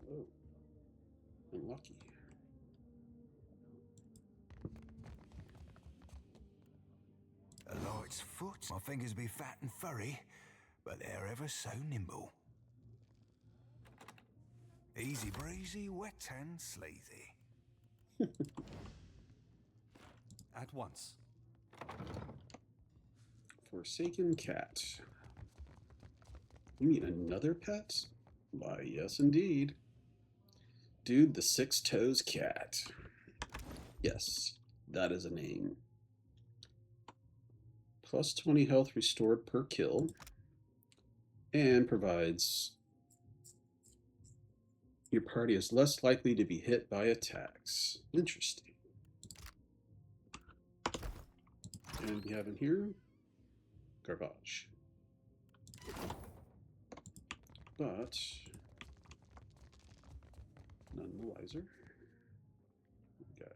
S1: Oh, unlucky.
S15: A light's foot. My fingers be fat and furry, but they're ever so nimble. Easy breezy, wet and sleazy.
S11: At once.
S1: Forsaken cat. You mean another pet? Why, yes, indeed. Dude, the Six Toes Cat. Yes, that is a name. Plus 20 health restored per kill. And provides your party is less likely to be hit by attacks. Interesting. And we have in here garbage. But none the wiser. We got.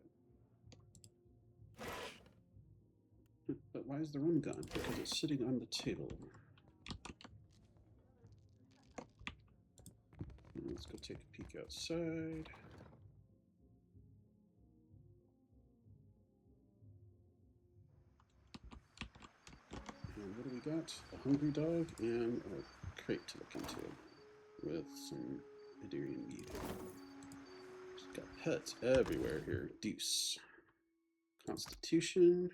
S1: But why is the rum gone? Because it's sitting on the table. Let's go take a peek outside. And what do we got? A hungry dog and a crate to look into with some Idirian meat. Just got pets everywhere here. Deuce. Constitution.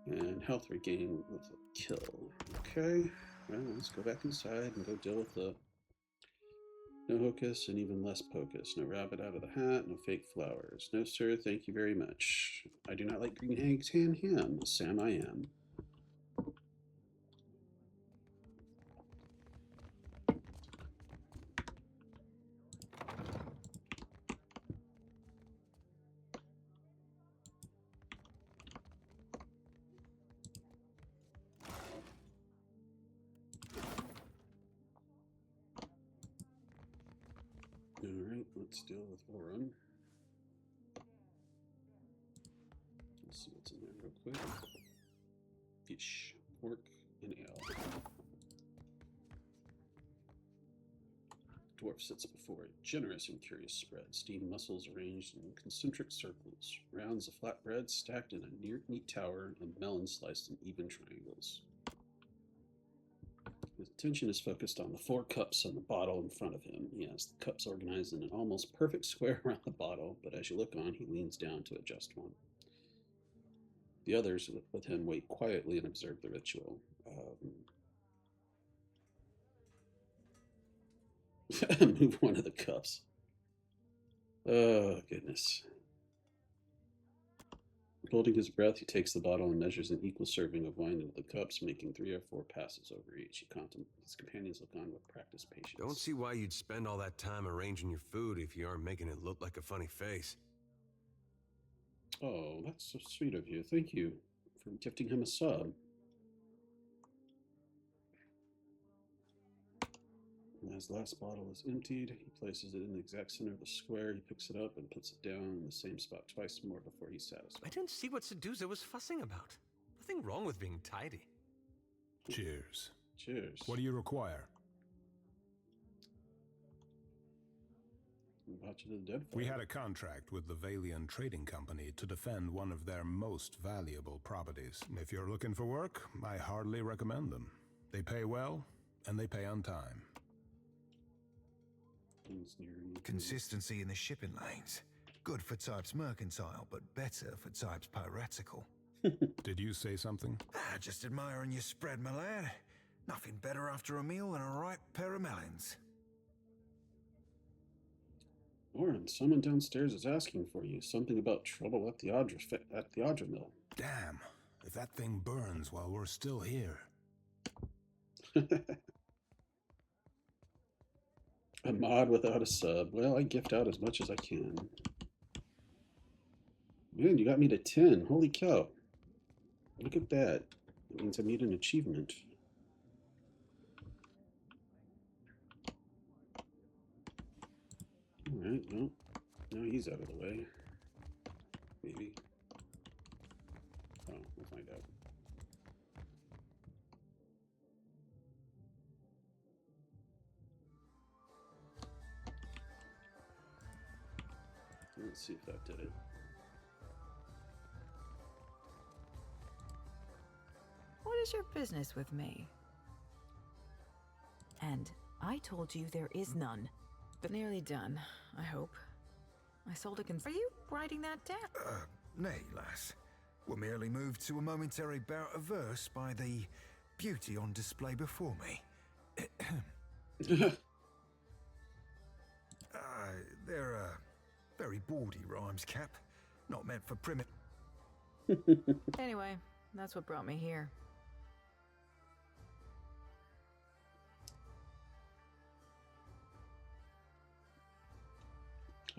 S1: And health regain with a kill. Okay. Well, let's go back inside and go deal with the no hocus and even less pocus. No rabbit out of the hat, no fake flowers. No, sir, thank you very much. I do not like green eggs and ham. Sam, I am. Alright, let's deal with Oren. see what's in there real quick. Fish, pork, and ale. Dwarf sits before it, generous and curious spread, steamed mussels arranged in concentric circles, rounds of flat bread stacked in a neat tower, and melons sliced in even triangles. His attention is focused on the 4 cups on the bottle in front of him. He has the cups organized in an almost perfect square around the bottle, but as you look on, he leans down to adjust one. The others with him wait quietly and observe the ritual. Move one of the cups. Oh, goodness. Holding his breath, he takes the bottle and measures an equal serving of wine into the cups, making 3 or 4 passes over each. His companions look on with practiced patience.
S9: Don't see why you'd spend all that time arranging your food if you aren't making it look like a funny face.
S1: Oh, that's so sweet of you. Thank you for gifting him a sub. And his last bottle is emptied. He places it in the exact center of the square. He picks it up and puts it down in the same spot twice more before he's satisfied.
S9: I didn't see what Seduza was fussing about. Nothing wrong with being tidy.
S17: Cheers.
S1: Cheers.
S17: What do you require?
S1: About you to the Deadfire.
S17: We had a contract with the Valian Trading Company to defend one of their most valuable properties. If you're looking for work, I hardly recommend them. They pay well, and they pay on time.
S15: Consistency in the shipping lanes. Good for types mercantile, but better for types piratical.
S17: Did you say something?
S15: Just admiring your spread, my lad. Nothing better after a meal than a ripe pair of melons.
S1: Warren, someone downstairs is asking for you. Something about trouble at the Audra mill.
S17: Damn. If that thing burns while we're still here.
S1: A mod without a sub. Well, I gift out as much as I can. Man, you got me to 10. Holy cow. Look at that. That means I made an achievement. Alright, well, now he's out of the way. Maybe. Oh, we'll find out. Let's see if that did it.
S16: What is your business with me? And I told you there is none. But nearly done, I hope. I sold a Are you writing that down?
S15: Nay, lass. We're merely moved to a momentary bout of verse by the beauty on display before me. They're very bawdy rhymes, Cap. Not meant for primitive.
S16: Anyway, that's what brought me here.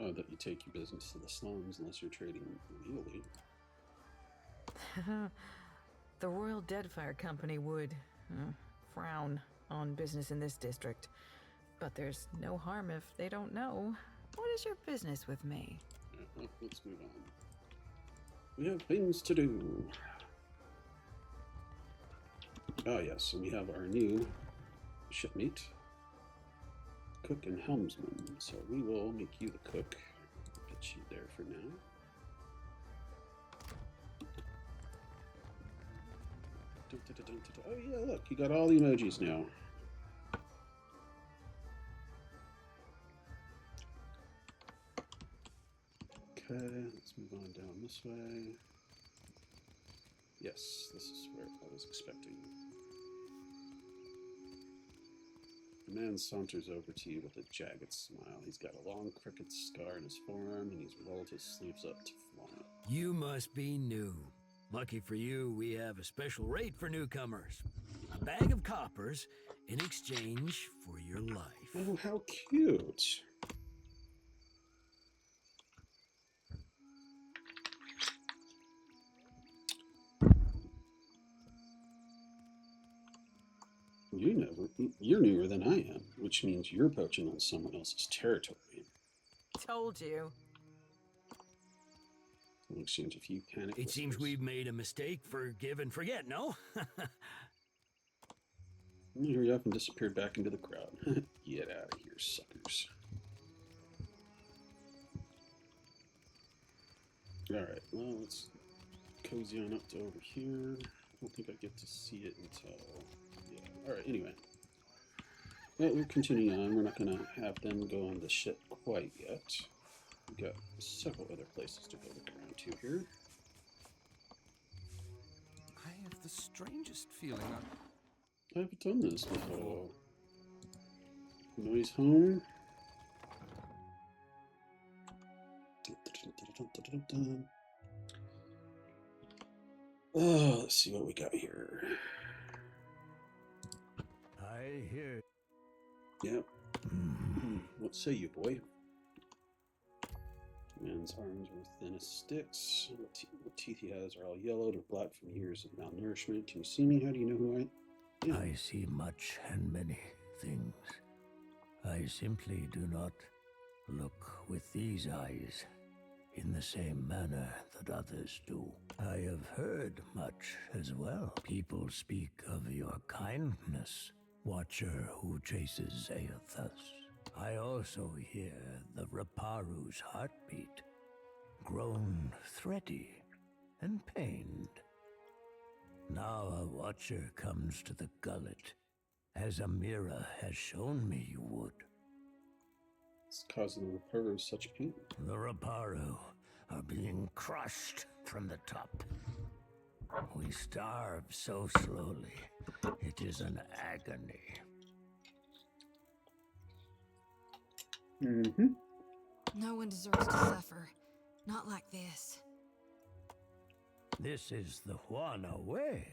S1: Oh, that you take your business to the slums unless you're trading legally.
S16: The Royal Deadfire Company would frown on business in this district. But there's no harm if they don't know. What is your business with me?
S1: Well, let's move on. We have things to do. Oh yes, and we have our new shipmate, cook and helmsman. So we will make you the cook. Put you there for now. Oh yeah, look, you got all the emojis now. Okay, let's move on down this way. Yes, this is where I was expecting. The man saunters over to you with a jagged smile. He's got a long, crooked scar in his forearm, and he's rolled his sleeves up to flaunt it.
S12: You must be new. Lucky for you, we have a special rate for newcomers. A bag of coppers in exchange for your life.
S1: Oh, how cute. You're newer than I am, which means you're poaching on someone else's territory.
S16: Told you.
S1: We'll exchange a few panic
S12: It seems
S1: whispers.
S12: we've made a mistake. Forgive and forget, no?
S1: You hurry up and disappeared back into the crowd. Get out of here, suckers. Alright, well, let's cozy on up to over here. I don't think I get to see it until... Yeah, alright, anyway. Well, we're continuing on. We're not going to have them go on the ship quite yet. We've got several other places to go look around to here.
S11: I have the strangest feeling
S1: I haven't done this before. Noise home. Oh, let's see what we got here.
S15: I hear.
S1: Yep. What say you, boy? Man's arms were thin as sticks. The teeth he has are all yellowed or black from years of malnourishment. Can you see me? How do you know who I am?
S15: I see much and many things. I simply do not look with these eyes in the same manner that others do. I have heard much as well. People speak of your kindness, watcher who chases Aethus. I also hear the Raparu's heartbeat, grown thready and pained. Now a watcher comes to the gullet, as Amira has shown me you would.
S1: It's causing the Raparu such pain.
S15: The Raparu are being crushed from the top. We starve so slowly, it is an agony.
S8: No one deserves to suffer. Not like this.
S15: This is the Juana way.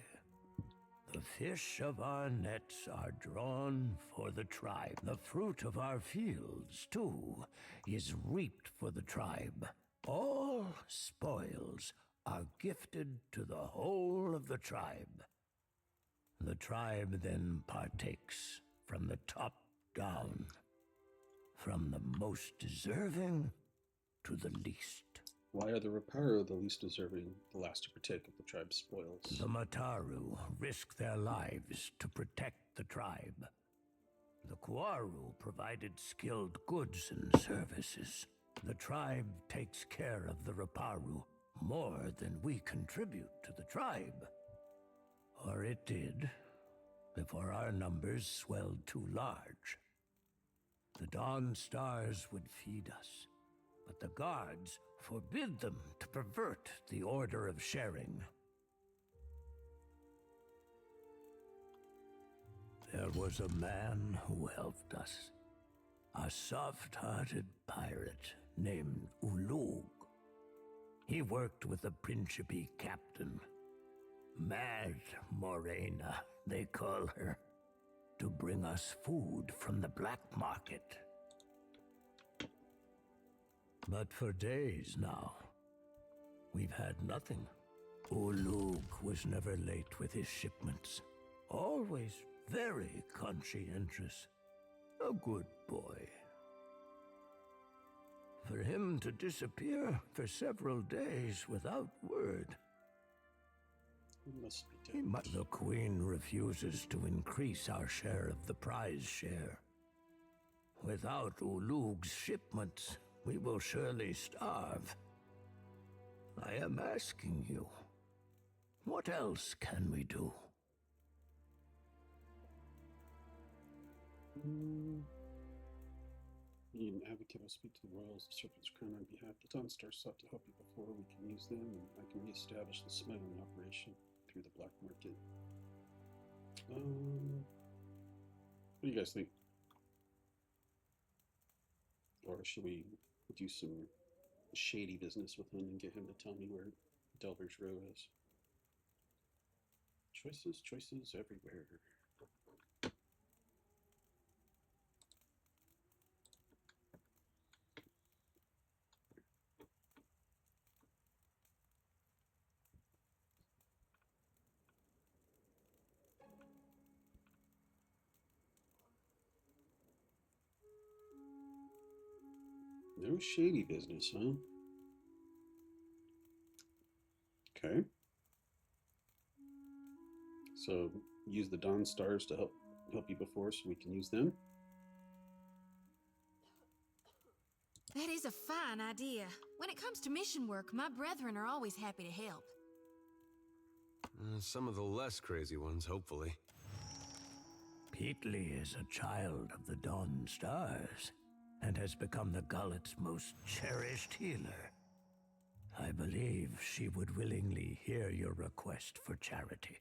S15: The fish of our nets are drawn for the tribe. The fruit of our fields, too, is reaped for the tribe. All spoils are gifted to the whole of the tribe. The tribe then partakes from the top down, from the most deserving to the least.
S1: Why are the Raparu the least deserving, the last to partake of the tribe's spoils?
S15: The Mataru risk their lives to protect the tribe. The Kuaru provided skilled goods and services. The tribe takes care of the Raparu more than we contribute to the tribe. Or it did, before our numbers swelled too large. The Dawn Stars would feed us, but the guards forbid them to pervert the order of sharing. There was a man who helped us, a soft-hearted pirate named Ulug. He worked with a Principe captain, Mad Morena, they call her, to bring us food from the black market. But for days now, we've had nothing. Ulug was never late with his shipments. Always very conscientious. A good boy. For him to disappear for several days without word.
S1: He must be dead.
S15: The Queen refuses to increase our share of the prize share. Without Ulug's shipments, we will surely starve. I am asking you, what else can we do?
S1: You need an advocate will speak to the royals, the Serpent's Crown on behalf. The Dawn Stars sought to help you before we can use them, and I can reestablish the smuggling operation through the black market. What do you guys think? Or should we do some shady business with him and get him to tell me where Delver's Row is? Choices, choices everywhere. No shady business, huh? Okay. So use the Dawn Stars to help you before, so we can use them.
S8: That is a fine idea. When it comes to mission work, my brethren are always happy to help.
S9: Some of the less crazy ones, hopefully.
S15: Peatly is a child of the Dawn Stars, and has become the Gullet's most cherished healer. I believe she would willingly hear your request for charity.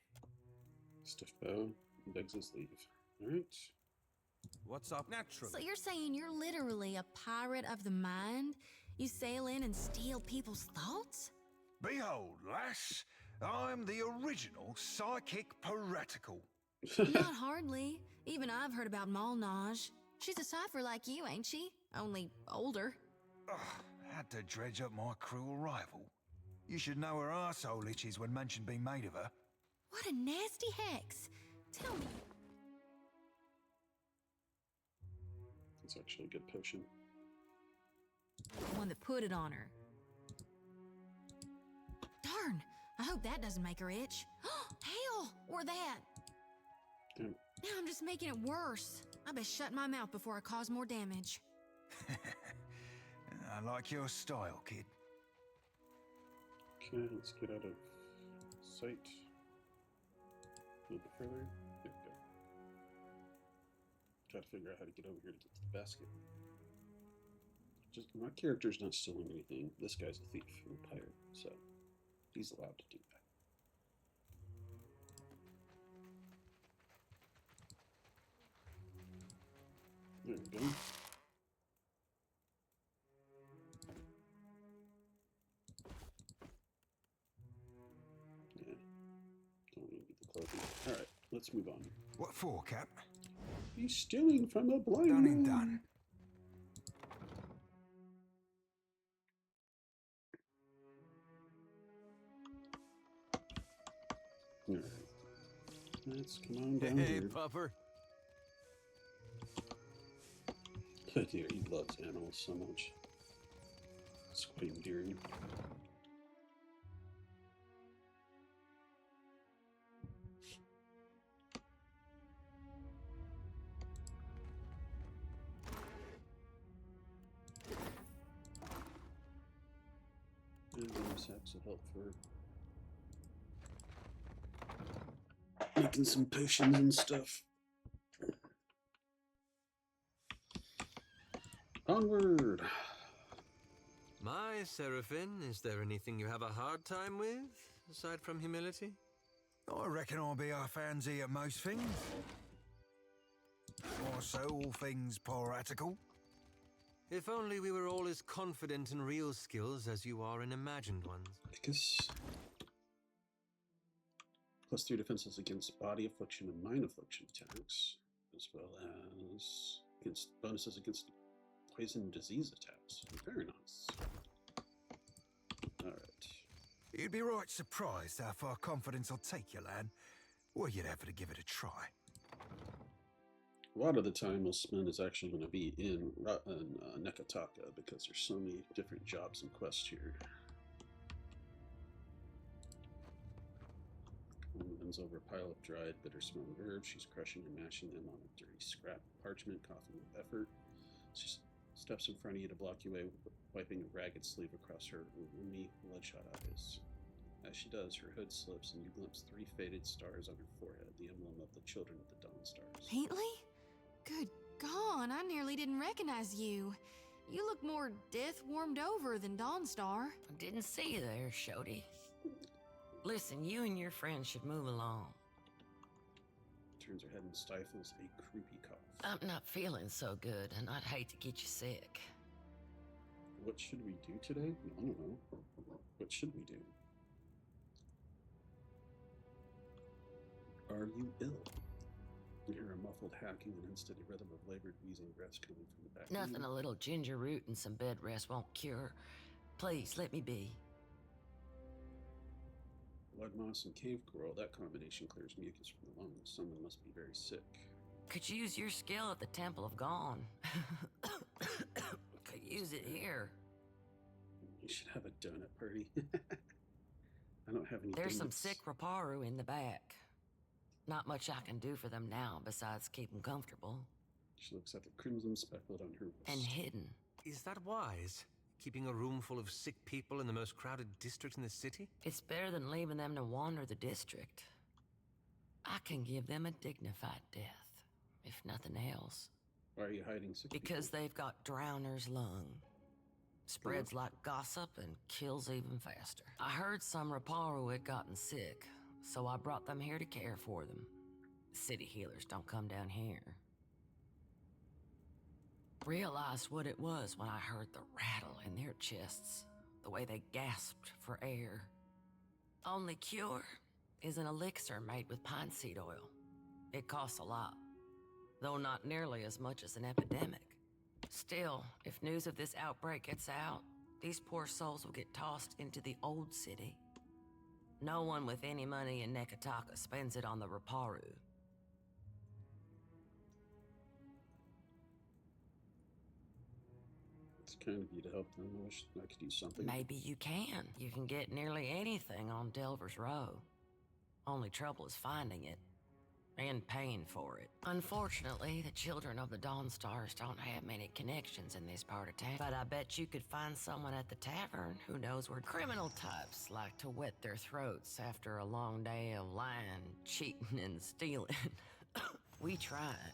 S1: Stiff bow, begs his leave. Alright.
S11: What's up? Naturally.
S8: So you're saying you're literally a pirate of the mind? You sail in and steal people's thoughts?
S18: Behold, lass, I'm the original psychic piratical.
S8: Not hardly. Even I've heard about Malnage. She's a cipher like you, ain't she? Only older.
S18: Ugh, had to dredge up my cruel rival. You should know her arsehole itches when mention being made of her.
S8: What a nasty hex. Tell me.
S1: It's actually a good potion.
S8: The one that put it on her. Darn, I hope that doesn't make her itch. Hell, or that.
S1: Damn.
S8: Now I'm just making it worse. I best shut my mouth before I cause more damage.
S18: I like your style, kid.
S1: Okay, let's get out of sight. A little bit further. There we go. Try to figure out how to get over here to get to the basket. Just my character's not stealing anything. This guy's a thief and a pirate, so he's allowed to do that. There we go. Yeah. Don't need the clothing. Alright, let's move on.
S18: What for, Cap?
S1: He's stealing from a blind
S18: Done and
S1: man.
S18: done.
S1: Alright. Let's come on down
S6: Hey,
S1: here.
S6: pupper.
S1: Dude, he loves animals so much. It's quite endearing. And those sacks will help for making some potions and stuff. Onward!
S9: My Seraphim, is there anything you have a hard time with, aside from humility?
S18: I reckon I'll be a fancy at most things. Or so, all things piratical.
S9: If only we were all as confident in real skills as you are in imagined ones.
S1: Because +3 defenses against body affliction and mind affliction attacks, as well as against bonuses against poison and disease attacks. Very nice. Alright.
S18: You'd be right surprised how far confidence will take you, lad. Or you'd have to give it a try.
S1: A lot of the time, Osman is actually going to be in Nekataka because there's so many different jobs and quests here. Woman bends over a pile of dried, bitter-smelling herbs. She's crushing and mashing them on a dirty scrap of parchment, coughing with effort. She steps in front of you to block your way, wiping a ragged sleeve across her rheumy, bloodshot eyes. As she does, her hood slips and you glimpse 3 faded stars on her forehead, the emblem of the children of the Dawn Stars.
S8: Paintley? Good God, I nearly didn't recognize you. You look more death-warmed over than Dawnstar.
S10: I didn't see you there, Shody. Listen, you and your friends should move along.
S1: Turns her head and stifles a croupy cough.
S10: I'm not feeling so good, and I'd hate to get you sick.
S1: What should we do today? I don't know. What should we do? Are you ill? You hear a muffled hacking and unsteady rhythm of labored wheezing breaths coming from the back.
S10: Nothing a little ginger root and some bed rest won't cure. Please, let me be.
S1: Blood moss and cave coral, that combination clears mucus from the lungs. Someone must be very sick.
S10: Could use your skill at the Temple of Gone. Could use it here.
S1: You should have a donut party. I don't have any.
S5: There's some
S1: diamonds.
S5: sick Raparu in the back. Not much I can do for them now besides keep them comfortable.
S1: She looks at the crimson speckled on her wrist.
S5: And hidden.
S6: Is that wise? Keeping a room full of sick people in the most crowded district in the city?
S5: It's better than leaving them to wander the district. I can give them a dignified death, if nothing else.
S1: Why are you hiding sick
S5: Because
S1: people?
S5: they've got drowner's lung. Spreads like gossip and kills even faster. I heard some Raparu had gotten sick, so I brought them here to care for them. City healers don't come down here. Realized what it was when I heard the rattle in their chests, the way they gasped for air. Only cure is an elixir made with pine seed oil. It costs a lot, though not nearly as much as an epidemic. Still, if news of this outbreak gets out, these poor souls will get tossed into the old city. No one with any money in Nekataka spends it on the Raparu.
S1: It's kind of you to help them. I wish I could do something.
S5: Maybe you can. You can get nearly anything on Delver's Row. Only trouble is finding it. And paying for it. Unfortunately, the children of the Dawnstars don't have many connections in this part of town. But I bet you could find someone at the tavern who knows where criminal types like to wet their throats after a long day of lying, cheating, and stealing. We tried.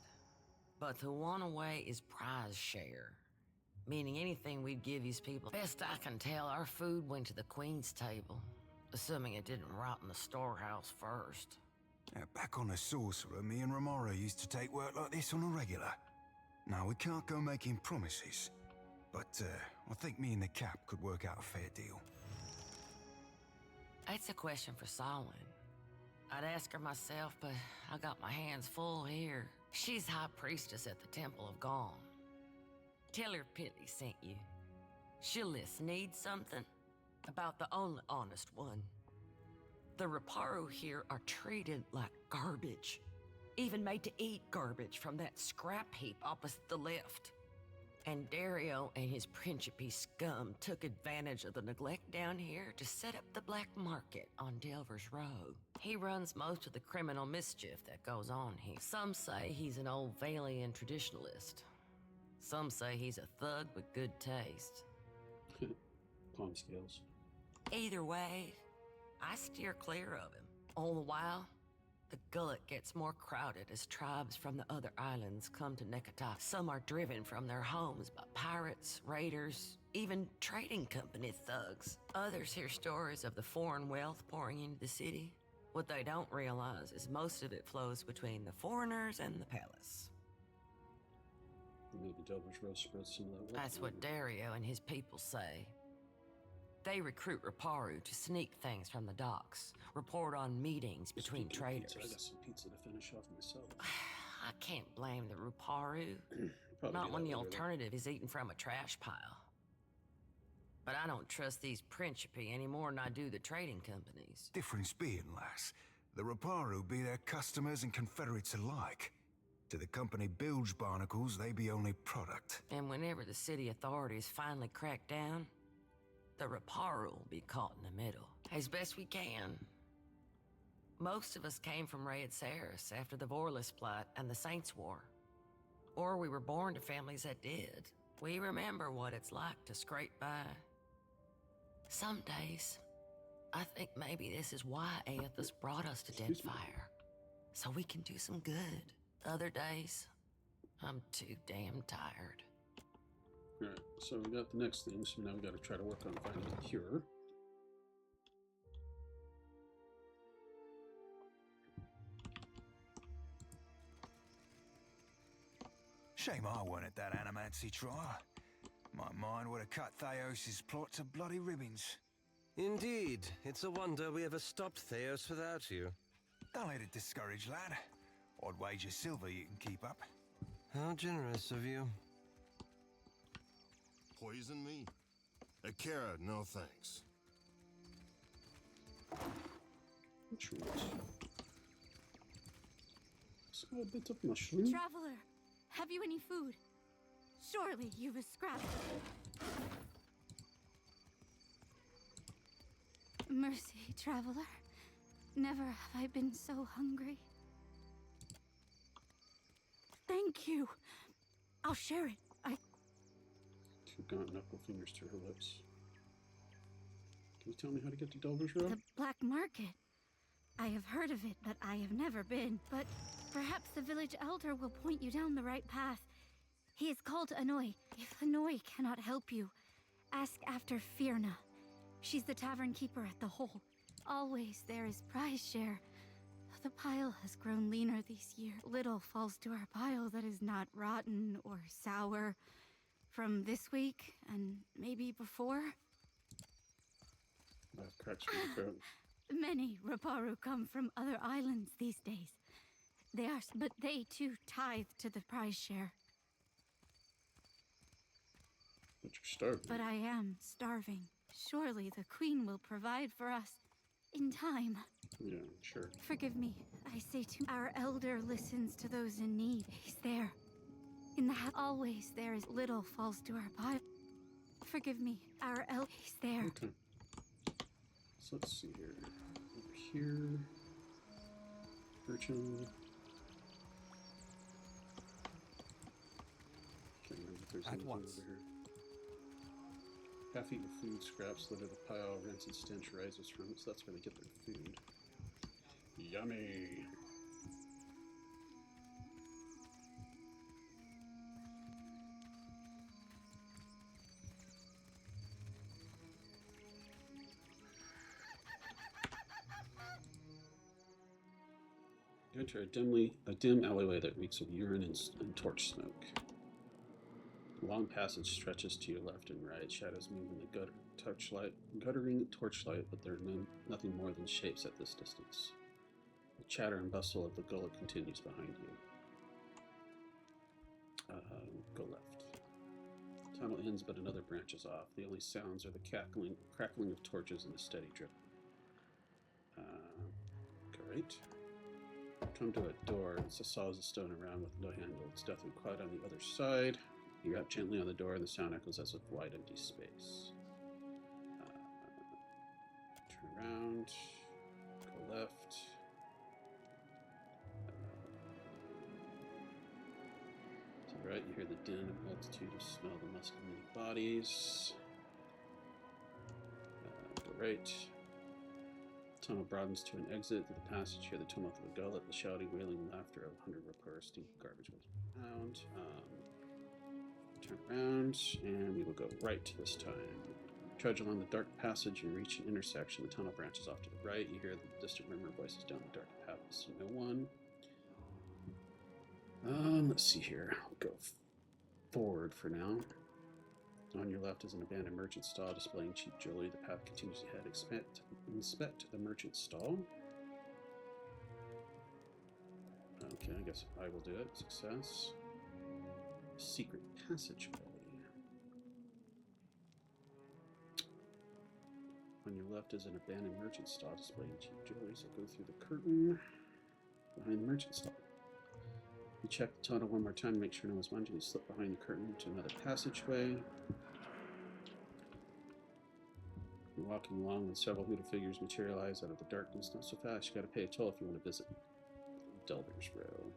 S5: But the one away is prize share. Meaning anything we'd give these people. Best I can tell, our food went to the Queen's table. Assuming it didn't rot in the storehouse first.
S18: Back on the Sorcerer, me and Romara used to take work like this on a regular. Now, we can't go making promises, but I think me and the Cap could work out a fair deal.
S5: That's a question for Samhain. I'd ask her myself, but I got my hands full here. She's High Priestess at the Temple of Gone. Tell her Pitty sent you. She'll list. Need something? About the only honest one. The Raparu here are treated like garbage. Even made to eat garbage from that scrap heap opposite the lift. And Dario and his Principe scum took advantage of the neglect down here to set up the black market on Delver's Row. He runs most of the criminal mischief that goes on here. Some say he's an old Valian traditionalist. Some say he's a thug with good taste.
S1: Palm scales.
S5: Either way, I steer clear of him. All the while, the gullet gets more crowded as tribes from the other islands come to Nekata. Some are driven from their homes by pirates, raiders, even trading company thugs. Others hear stories of the foreign wealth pouring into the city. What they don't realize is most of it flows between the foreigners and the palace.
S1: Maybe Delver's Row spreads some of that.
S5: That's what Dario and his people say. They recruit Raparu to sneak things from the docks, report on meetings between traders.
S1: I got some pizza to finish off myself.
S5: I can't blame the Raparu. Not when the alternative is eating from a trash pile. But I don't trust these Principe any more than I do the trading companies.
S18: Difference being, lass, the Raparu be their customers and confederates alike. To the company bilge barnacles, they be only product.
S5: And whenever the city authorities finally crack down, the Raparu will be caught in the middle. As best we can. Most of us came from Raed Saris after the Vorlis Plot and the Saints War. Or we were born to families that did. We remember what it's like to scrape by. Some days, I think maybe this is why Aethys brought us to Deadfire. So we can do some good. Other days, I'm too damn tired.
S1: Alright, so we got the next thing, so now we gotta try to work on finding a cure.
S18: Shame I weren't at that animancy trial. My mind would have cut Theos' plot to bloody ribbons.
S6: Indeed. It's a wonder we ever stopped Theos without you.
S18: Don't let it discourage, lad. I'd wager silver you can keep up.
S6: How generous of you.
S19: Poison me? Akira, no thanks.
S1: Mushrooms. Small bit of mushroom.
S3: Traveler, have you any food? Surely you've a scrap. Mercy, traveler. Never have I been so hungry. Thank you. I'll share it.
S1: Two gaunt knuckle fingers to her lips. Can you tell me how to get to Delver's Row?
S3: The black market. I have heard of it, but I have never been. But perhaps the village elder will point you down the right path. He is called Anoi. If Anoi cannot help you, ask after Firna. She's the tavern keeper at the hole. Always there is prize share. The pile has grown leaner this year. Little falls to our pile that is not rotten or sour. From this week, and maybe before.
S1: Cracks from the throat.
S3: Many Raparu come from other islands these days. But they too tithe to the prize share.
S1: But you're starving.
S3: But I am starving. Surely the queen will provide for us in time.
S1: Yeah, sure.
S3: Forgive me, I say to our elder listens to those in need. He's there. In the always there is little falls to our pile. Forgive me, our elder. He's there.
S1: Okay. So let's see here. Over here. Urchin. Can't remember if there's anything over here. Half-eaten food scraps litter the pile. Rancid stench rises from it, so that's where they get their food. Yummy! You enter a dim alleyway that reeks of urine and torch smoke. A long passage stretches to your left and right. Shadows move in the guttering torchlight, but they're nothing more than shapes at this distance. The chatter and bustle of the gullet continues behind you. Go left. The tunnel ends, but another branches off. The only sounds are the crackling of torches and the steady drip. Go right. Come to a door. It's a solid stone around with no handle. It's deathly quiet on the other side. You rap gently on the door, and the sound echoes as of wide, empty space. Turn around. Go left. To the right, you hear the din of multitude. You smell the musk of many bodies. Go right. The tunnel broadens to an exit. Through the passage, hear the tumult of a gullet, the shouting, wailing laughter of 100 Rapara steam garbage goes around. Turn around, and we will go right this time. Trudge along the dark passage and reach an intersection. The tunnel branches off to the right. You hear the distant murmur of voices down the dark path. You see no one. Let's see here. I'll go forward for now. On your left is an abandoned merchant stall displaying cheap jewelry. The path continues ahead. Inspect the merchant stall. Okay, I guess I will do it. Success. Secret passageway. On your left is an abandoned merchant stall displaying cheap jewelry. So go through the curtain behind the merchant stall. You check the tunnel one more time to make sure no one's watching. You slip behind the curtain to another passageway. You're walking along when several hooded figures materialize out of the darkness. Not so fast. You gotta pay a toll if you want to visit Delver's Row.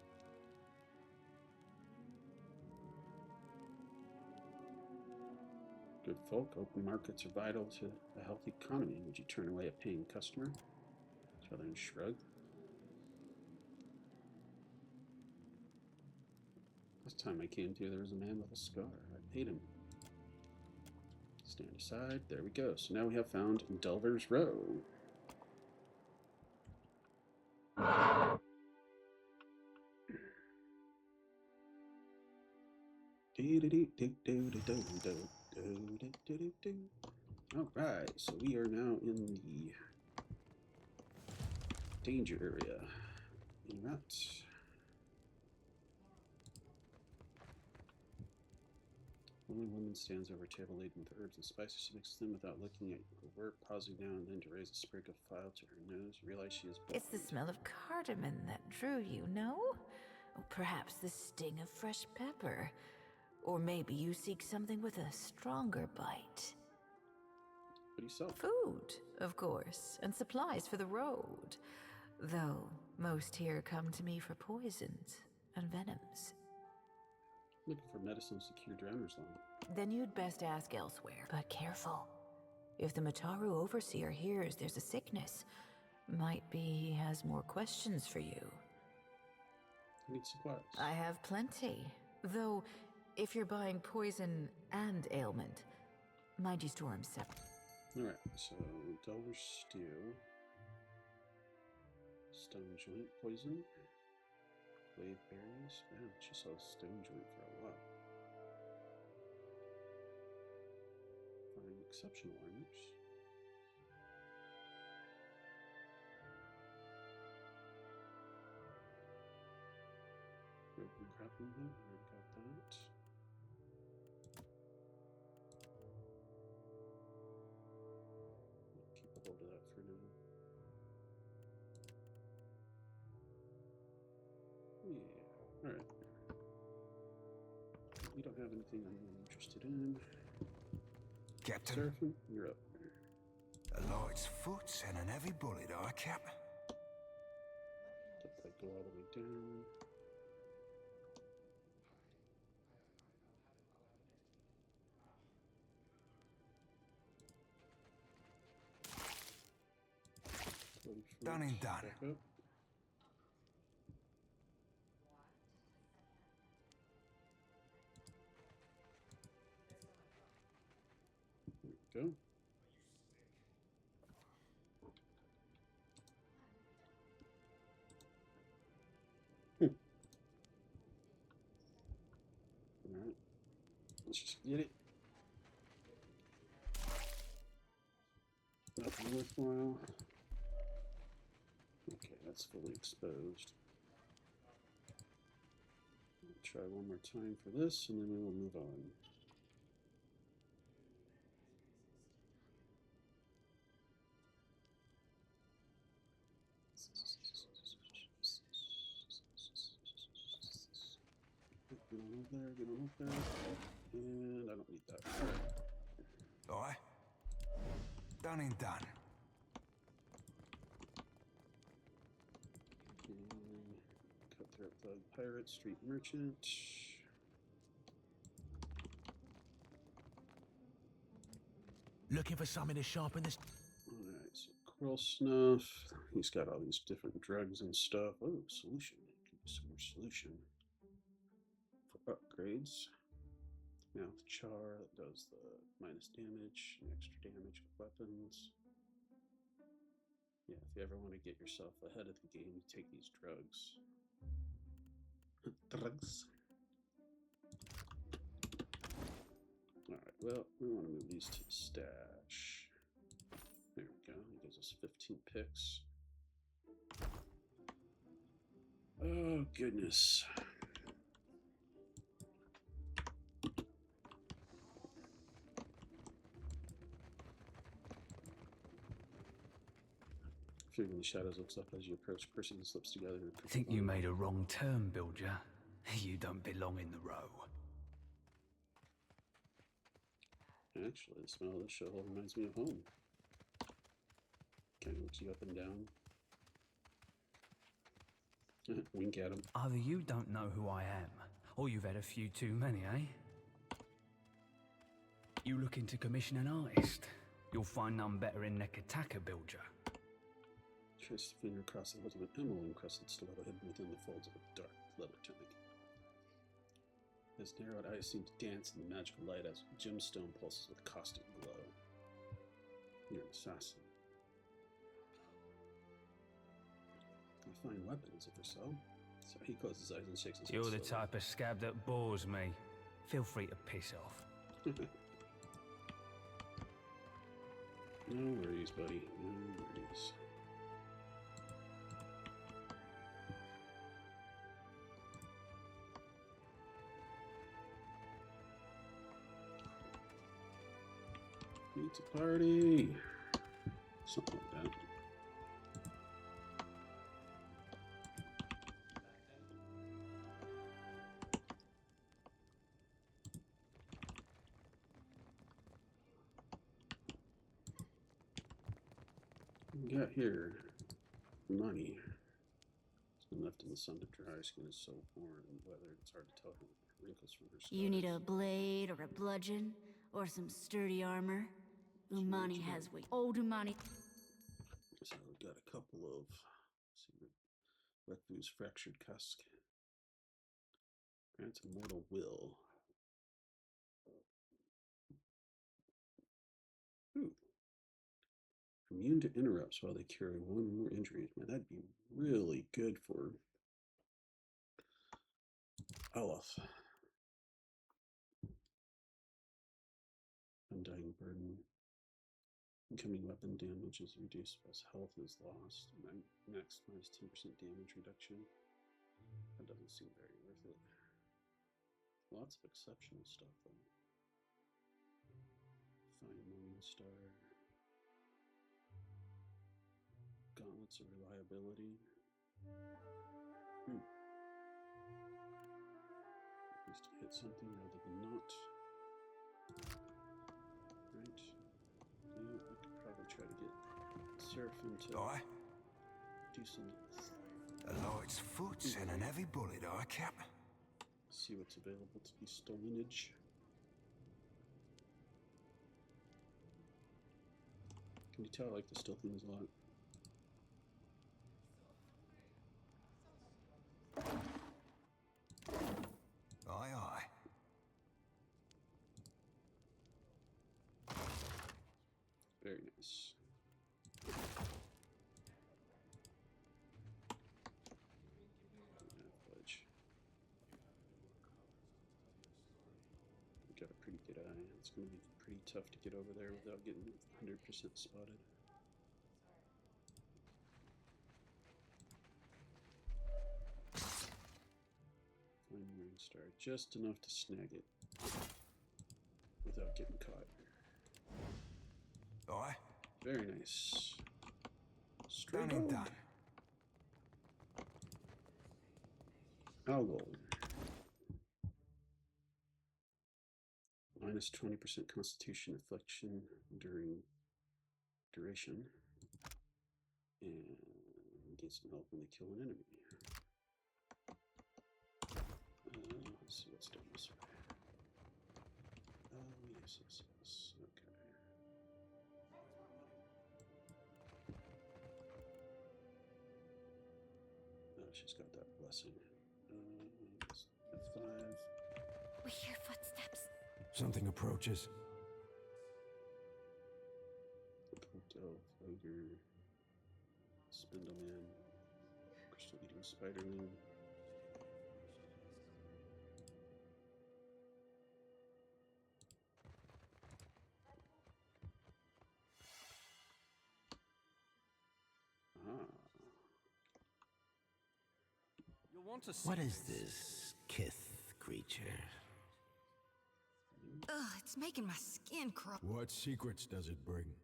S1: Good folk, open markets are vital to a healthy economy. Would you turn away a paying customer? Southern shrug. Last time I came through, there was a man with a scar. I paid him. Stand aside. There we go. So now we have found Delver's Row. Alright, so we are now in the danger area. In that. A woman stands over a table laden with herbs and spices. She mixes them without looking at her work, pausing now and then to raise a sprig of file to her nose. You realize she is blind.
S20: It's the smell of cardamom that drew you, no? Or perhaps the sting of fresh pepper. Or maybe you seek something with a stronger bite.
S1: do you sell?
S16: Food, of course, and supplies for the road. Though most here come to me for poisons and venoms.
S1: Looking for medicines to cure drowner's lung.
S16: Then you'd best ask elsewhere. But careful. If the Mataru overseer hears there's a sickness, might be he has more questions for you.
S1: I need supplies.
S16: I have plenty. Though, if you're buying poison and ailment, mind you store 'em separate.
S1: Alright, so Delver Steel, Stone Joint Poison, Glade Berries. Man, she saw Stone Joint for a while. Find exceptional armors. Broken grappling hook, we already got that. Keep a hold of that for now. Yeah, alright. You don't have anything I'm interested in.
S18: Captain?
S1: Seraphim, you're up.
S18: A light's foot and an heavy bullet, aye, Cap?
S1: Let that go all the way down.
S18: Done and done.
S1: Back up. There we go. Alright. Let's just get it. Nothing worthwhile. Okay, that's fully exposed. I'll try one more time for this, and then we will move on. Get on up there, get on up there. And I don't need that. Alright.
S18: Aye. Done and done.
S1: Cutthroat Thug Pirate, Street Merchant.
S21: Looking for something to sharpen this.
S1: Alright, so Coral Snuff. He's got all these different drugs and stuff. Oh, solution. Give me some more solution. For upgrades. Mouth Char that does the minus damage and extra damage with weapons. Yeah, if you ever want to get yourself ahead of the game, you take these drugs. Drugs. Alright, well, we want to move these to the stash. There we go. He gives us 15 picks. Oh, goodness. Fear in the shadows looks up as you approach. Percy slips together.
S22: I think you made a wrong turn, Bilger. You don't belong in the row.
S1: Actually, the smell of this shithole reminds me of home. Kind of looks you up and down. Wink at him.
S22: Either you don't know who I am, or you've had a few too many, eh? You looking to commission an artist? You'll find none better in Nekataka, Bilger.
S1: Traces the finger across the hilt of an emerald-encrusted stiletto hidden within the folds of a dark leather tunic. His narrowed eyes seem to dance in the magical light as gemstone pulses with caustic glow. You're an assassin. You find weapons, if or so. So he closes his eyes and shakes his head.
S22: You're the type of scab that bores me. Feel free to piss off.
S1: No worries, buddy. No worries. Pizza party. Something like that. We got here Nani. It's been left in the sun to dry. Her skin is so worn and weathered, it's hard to tell her wrinkles from her scars.
S3: You need a blade or a bludgeon or some sturdy armor. Umani has what old Umani.
S1: So we've got a couple of Rekvu's fractured cusk. Grants immortal will. Ooh. Immune to interrupts while they carry one or more injuries. Man, that'd be really good for Olaf. Undying burden. Incoming weapon damage is reduced as health is lost. Max minus 10% damage reduction. That doesn't seem very worth it. Lots of exceptional stuff though. Fine Morning Star. Gauntlets of reliability. Needs to hit something rather than not. Right. Yeah, I could probably try to get Seraphim to do some.
S18: A light's foot and an heavy bullet, Cap.
S1: See what's available to be stolenage. Can you tell I like to steal things a lot?
S18: Aye, aye.
S1: Very nice. Fudge. We got a pretty good eye. It's going to be pretty tough to get over there without getting 100% spotted. Fine Morning Star, just enough to snag it without getting caught.
S18: Aye.
S1: Very nice.
S18: Done and done.
S1: Owl. Minus 20% Constitution affliction duration. And get some help when they kill an enemy. Let's see what's done this way. Oh, yes. Okay. Oh, she's got that blessing. F5.
S3: We hear footsteps.
S15: Something approaches.
S1: Cloaked Elf, Ogre, Spindleman, Crystal Eating Spiderman.
S14: What is this kith creature?
S8: Ugh, it's making my skin crawl.
S15: What secrets does it bring?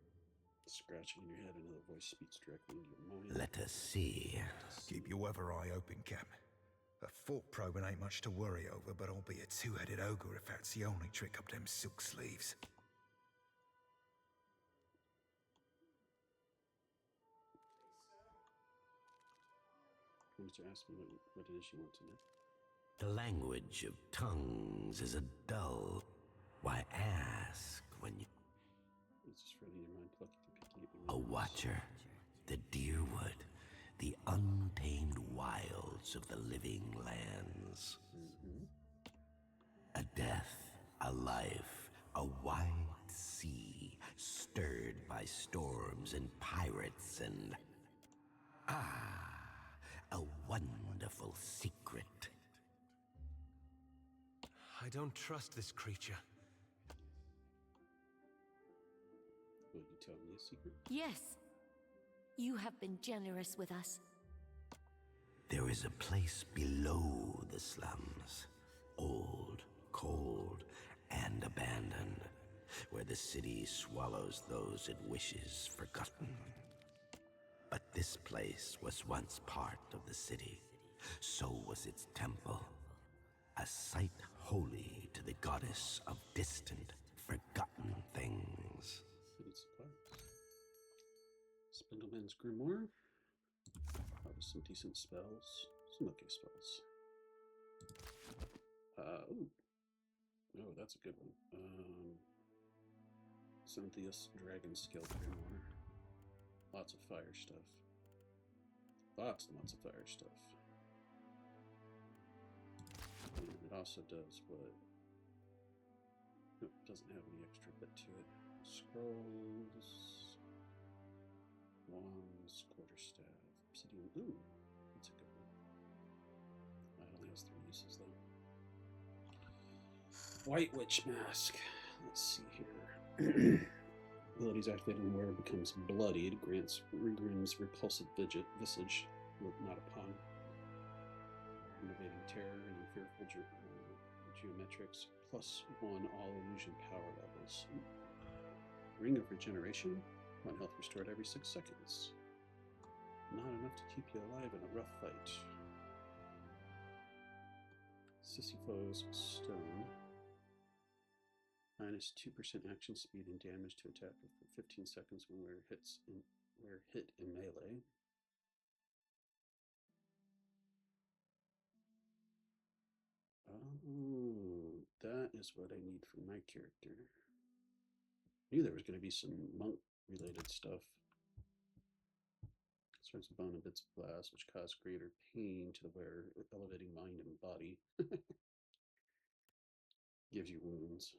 S1: Scratching in your head, another voice speaks directly into your mind.
S14: Let us see.
S18: Keep your weather eye open, Cap. A fork probing ain't much to worry over, but I'll be a two-headed ogre if that's the only trick up them silk sleeves.
S1: Why don't you ask me what it is you want to know?
S14: The language of tongues is a dull. Why ask when you...
S1: It's just ready in your mind, plucky and picky.
S14: A watcher, the deerwood, the untamed wilds of the living lands. A death, a life, a wide sea, stirred by storms and pirates and... a wonderful secret.
S6: I don't trust this creature.
S1: Will you tell me a secret?
S10: Yes. You have been generous with us.
S14: There is a place below the slums, old, cold, and abandoned, where the city swallows those it wishes forgotten. But this place was once part of the city. So was its temple, a site holy to the goddess of distant, forgotten things.
S1: Food supplies. Spindleman Men's Grimoire. Probably some decent spells. Some okay spells. Ooh. Oh, that's a good one. Cynthia's Dragon Skill Grimoire. Lots of fire stuff. Lots and lots of fire stuff. And it also does what? Nope, doesn't have any extra bit to it. Scrolls, wands, quarterstaff, obsidian. Ooh, that's a good one. It only has 3 uses though. White Witch Mask. Let's see here. Abilities activated when wearer becomes bloodied. Grants Rigrin's repulsive visage. Look not upon. Innovating terror and fearful geometrics. +1 all illusion power levels. Ring of Regeneration. 1 health restored every 6 seconds. Not enough to keep you alive in a rough fight. Sisyphos Stone. -2% action speed and damage to attack for 15 seconds when we're hit in melee. Oh, that is what I need for my character. I knew there was going to be some monk-related stuff. Sorts of bone and bits of glass, which cause greater pain to the wearer, elevating mind and body. Gives you wounds.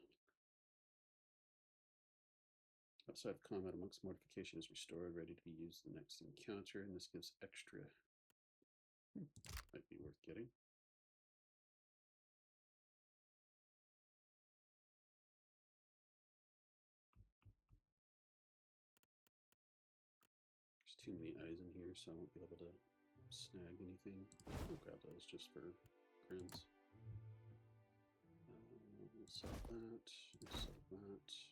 S1: Outside of combat, a monk's mortification is restored, ready to be used in the next encounter, and this gives extra. Might be worth getting. There's too many eyes in here, so I won't be able to snag anything. I'll grab those just for grins. We'll sell that. We'll sell that.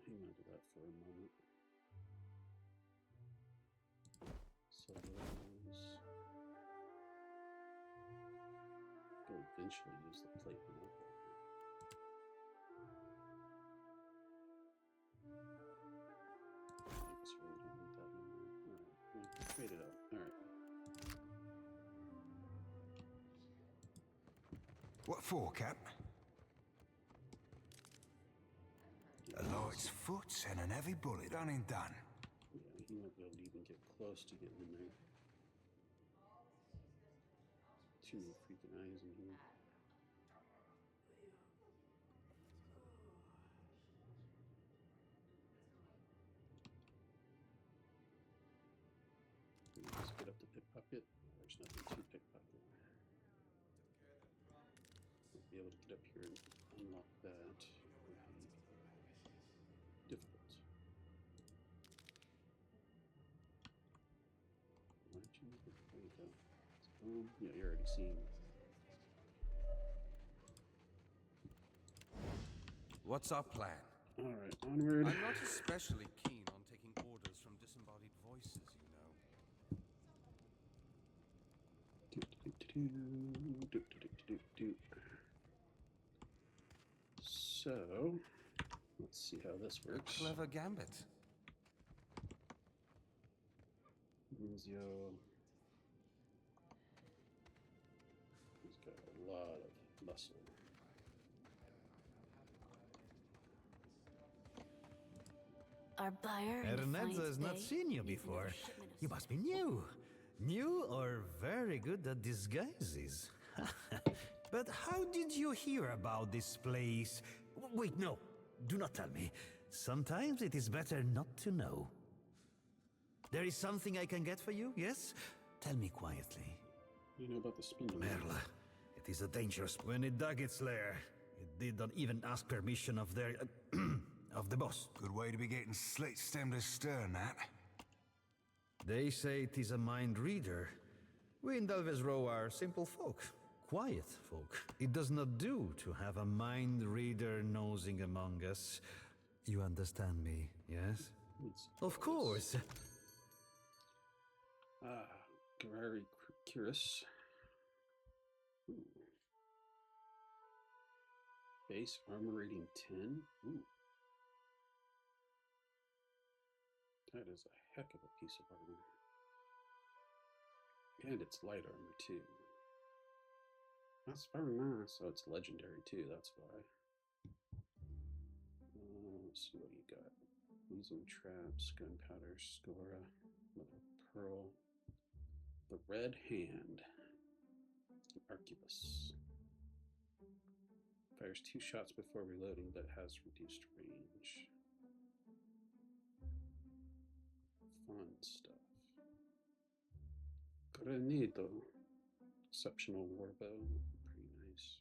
S1: Hang on to that for a moment. Sell those. Go eventually use the plate now. I really don't need that anymore. Alright, we'll trade it out. Alright.
S18: What for, Cap? A light's foot and an heavy bullet done and done.
S1: Yeah, he won't be able to even get close to getting in there. Too many freaking eyes in here. Let's get up to pickpocket. There's nothing to pickpocket. Won't be able to get up here and unlock that. Would be difficult. Why don't you make it? There you go. Yeah, you're already seeing.
S11: What's our plan?
S1: Alright, onward.
S11: I'm not especially keen on taking orders from disembodied voices, you know. So, let's see how this works. A clever gambit.
S1: Nunzio. He's got a lot of muscle.
S3: Our buyer
S4: Hernanzo has not seen you before. You must be new. New or very good at disguises. But how did you hear about this place? Wait, no. Do not tell me. Sometimes it is better not to know. There is something I can get for you, yes? Tell me quietly.
S1: You know about the spindle?
S4: Merla. It is a dangerous... When it dug its lair, it did not even ask permission of their... of the boss.
S18: Good way to be getting slit stemmed astern, that.
S4: They say it is a mind reader. We in Delves Row are simple folk. Quiet folk. It does not do to have a mind reader nosing among us. You understand me, yes? Of course.
S1: Garari Curis. Base armor rating 10. Ooh. That is a heck of a piece of armor. And it's light armor, too. That's very nice. Oh, it's legendary, too, that's why. Let's see what you got. Using traps, gunpowder, scora, little pearl. The Red Hand. Arquebus. Fires 2 shots before reloading, but has reduced range. Fun stuff. Grenedo. Exceptional warbow. Pretty nice.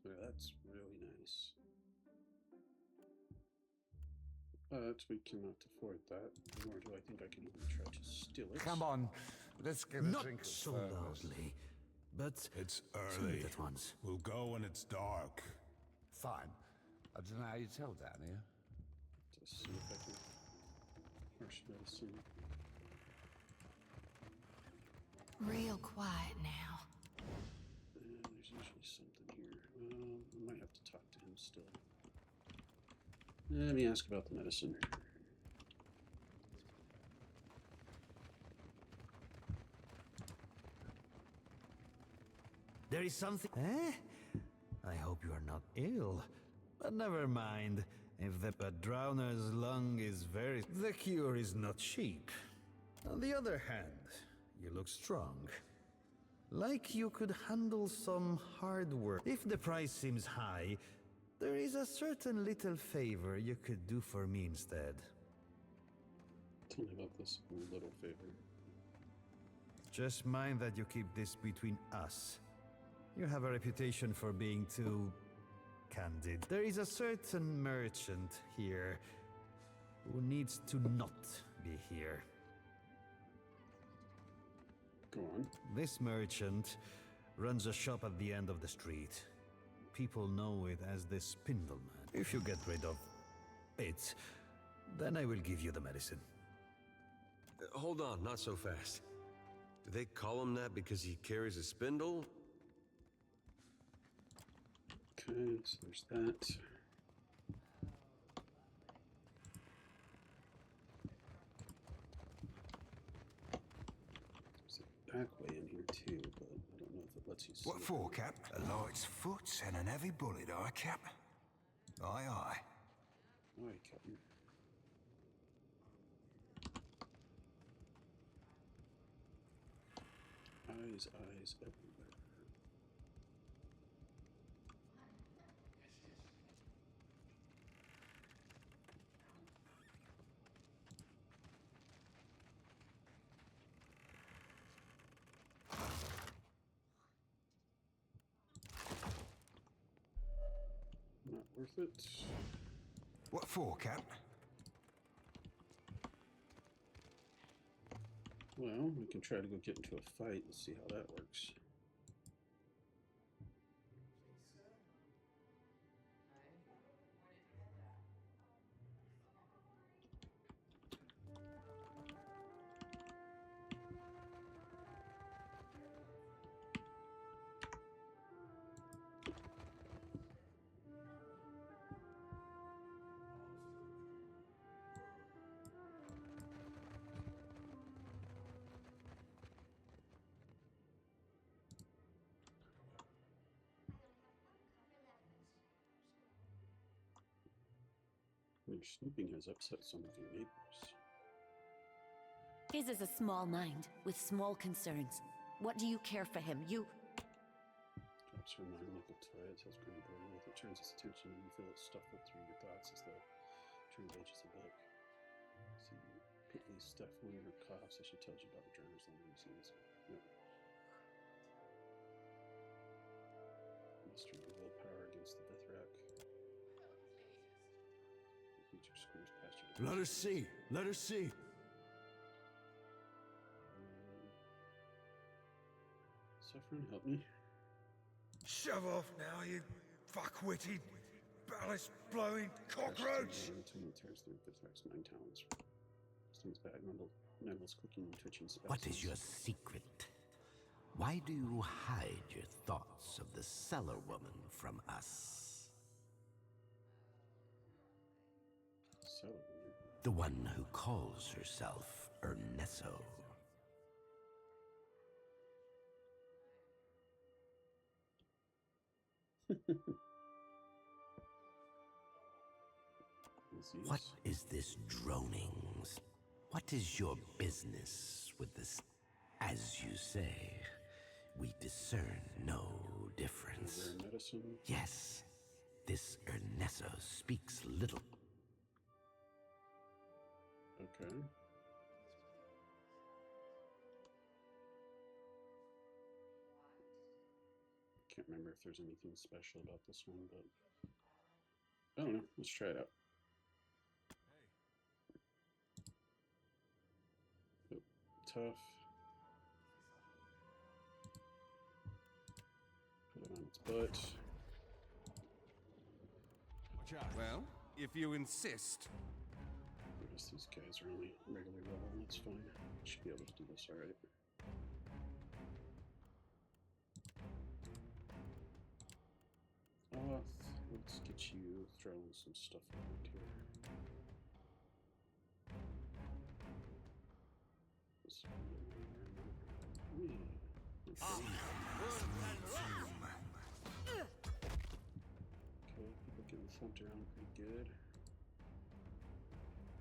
S1: Yeah, that's really nice. But we cannot afford that, nor do I think I can even try to steal it.
S2: Come on, let's get a
S4: Not
S2: drink of
S4: so
S2: service.
S4: loudly, but
S17: It's
S4: say
S17: early.
S4: it at once.
S17: We'll go when it's dark.
S2: Fine. I don't know how you tell down here.
S1: Just see if I can harsh medicine.
S8: Real quiet now.
S1: There's usually something here. I might have to talk to him still. Let me ask about the medicine.
S4: There is something. Eh? I hope you are not ill. But never mind. If the drowner's lung is very. The cure is not cheap. On the other hand, you look strong. Like you could handle some hard work. If the price seems high, there is a certain little favor you could do for me instead.
S1: Tell me about this little favor.
S4: Just mind that you keep this between us. You have a reputation for being too candid. There is a certain merchant here who needs to not be here.
S1: Go on.
S4: This merchant runs a shop at the end of the street. People know it as the Spindleman. If you get rid of it, then I will give you the medicine.
S6: Hold on, not so fast. Do they call him that because he carries a spindle?
S1: Okay, so there's that. There's a back way in here too, but I don't know if it lets you see.
S18: What for, Cap? A light's foot and an heavy bullet, aye, Cap? Aye, aye.
S1: Aye, Captain. Eyes everywhere. Not worth it.
S18: What for, Cap?
S1: Well, we can try to go get into a fight and see how that works. Your snooping has upset some of your neighbors.
S7: His is a small mind, with small concerns. What do you care for him? You...
S1: Drops her mind like a toy. It tells Granny Boy with it turns its attention and you feel it stuffled through your thoughts as the turn pages a book. See, quickly stuff one of her coughs as she tells you about the drowner's lung. Yep. Muster your willpower against the Vithrak. The creature screams past you.
S2: Let us see! Let us see!
S1: Suffering, help me.
S2: Shove off now, you fuck-witted, ballast-blowing cockroach!
S1: Tears through Vithrak's 9 talons. Stings back, Nibbles clicking and twitching spasms.
S14: What is your secret? Why do you hide your thoughts of the cellar woman from us?
S1: that would mean?
S14: The one who calls herself Ernesto. What is this dronings? What is your business with this? As you say, we discern no difference.
S1: Medicine?
S14: Yes, this Ernesto speaks little.
S1: Okay. Can't remember if there's anything special about this one, but I don't know. Let's try it out. Oh, tough. Put it on its butt.
S12: Well, if you insist.
S1: I guess these guys are only regular level. That's fine. Should be able to do this all right. Let's get you throwing some stuff around here. Okay, people getting thumped around pretty good.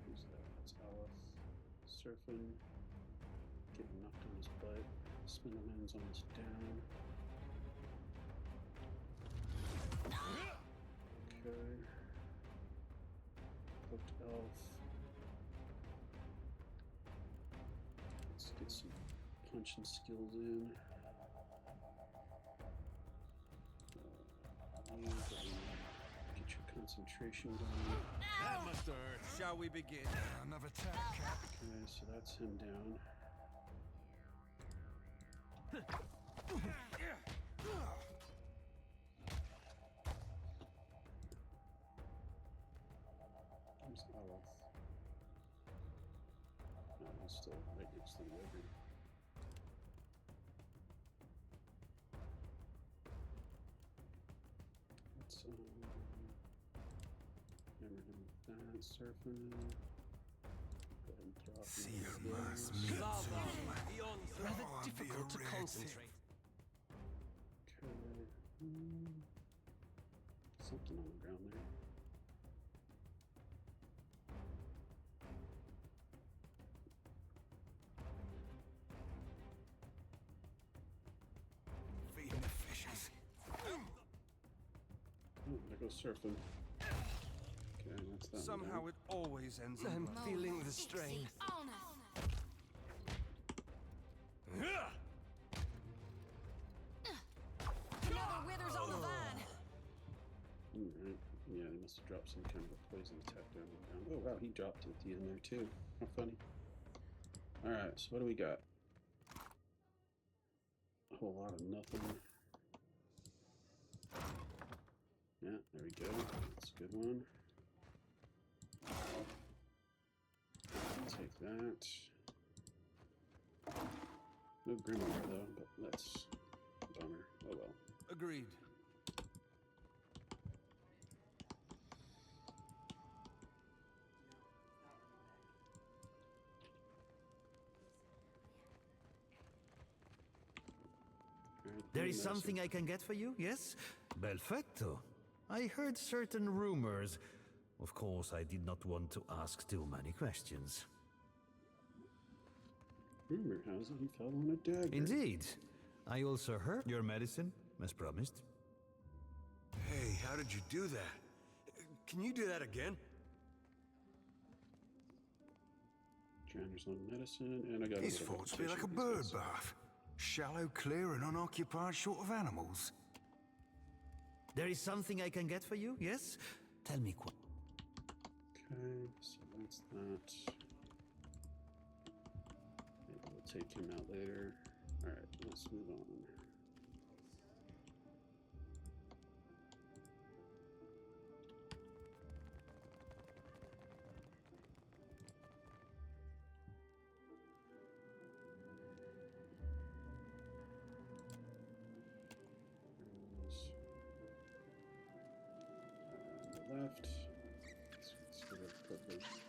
S1: Who's that? That's Aleph. Surfing. Getting knocked on his butt. Spindleman's almost down. Okay. Hooked elf. Let's get some punching skills in. Get your concentration going.
S12: That must hurt. Shall we begin?
S18: Another attack, Cap.
S1: Okay, so that's him down. There's Aleph. No, he's still right next to the ogre. Let's hammer him with that, surfing. Go ahead and throw off
S14: Rather difficult to concentrate.
S1: Okay. Something on the ground there.
S18: Feeding the fishes.
S1: Oh, there goes surfing. Okay, that's that.
S12: Somehow it always ends in
S14: I'm
S12: blood.
S14: feeling the strain.
S8: Another withers on the vine.
S1: Alright. Yeah, he must have dropped some kind of a poison attack down on the ground. Oh wow, he dropped it at the end there too. How funny. Alright, so what do we got? A whole lot of nothing. Yeah, there we go. That's a good one. Take that. No Grimoire though, but that's a bummer. Oh well.
S12: Agreed.
S4: There is something I can get for you, yes? Perfetto. I heard certain rumors. Of course, I did not want to ask too many questions.
S1: Rumor has it he fell on a dagger.
S4: Indeed. I also heard your medicine, as promised.
S6: Hey, how did you do that? Can you do that again?
S1: Drowner's on medicine, and I got
S18: His thoughts be like a bird bath. Shallow, clear, and unoccupied, short of animals.
S4: There is something I can get for you, yes? Tell me quick.
S1: Okay, so that's that. Maybe we'll take him out later. Alright, let's move on. Left. Let's put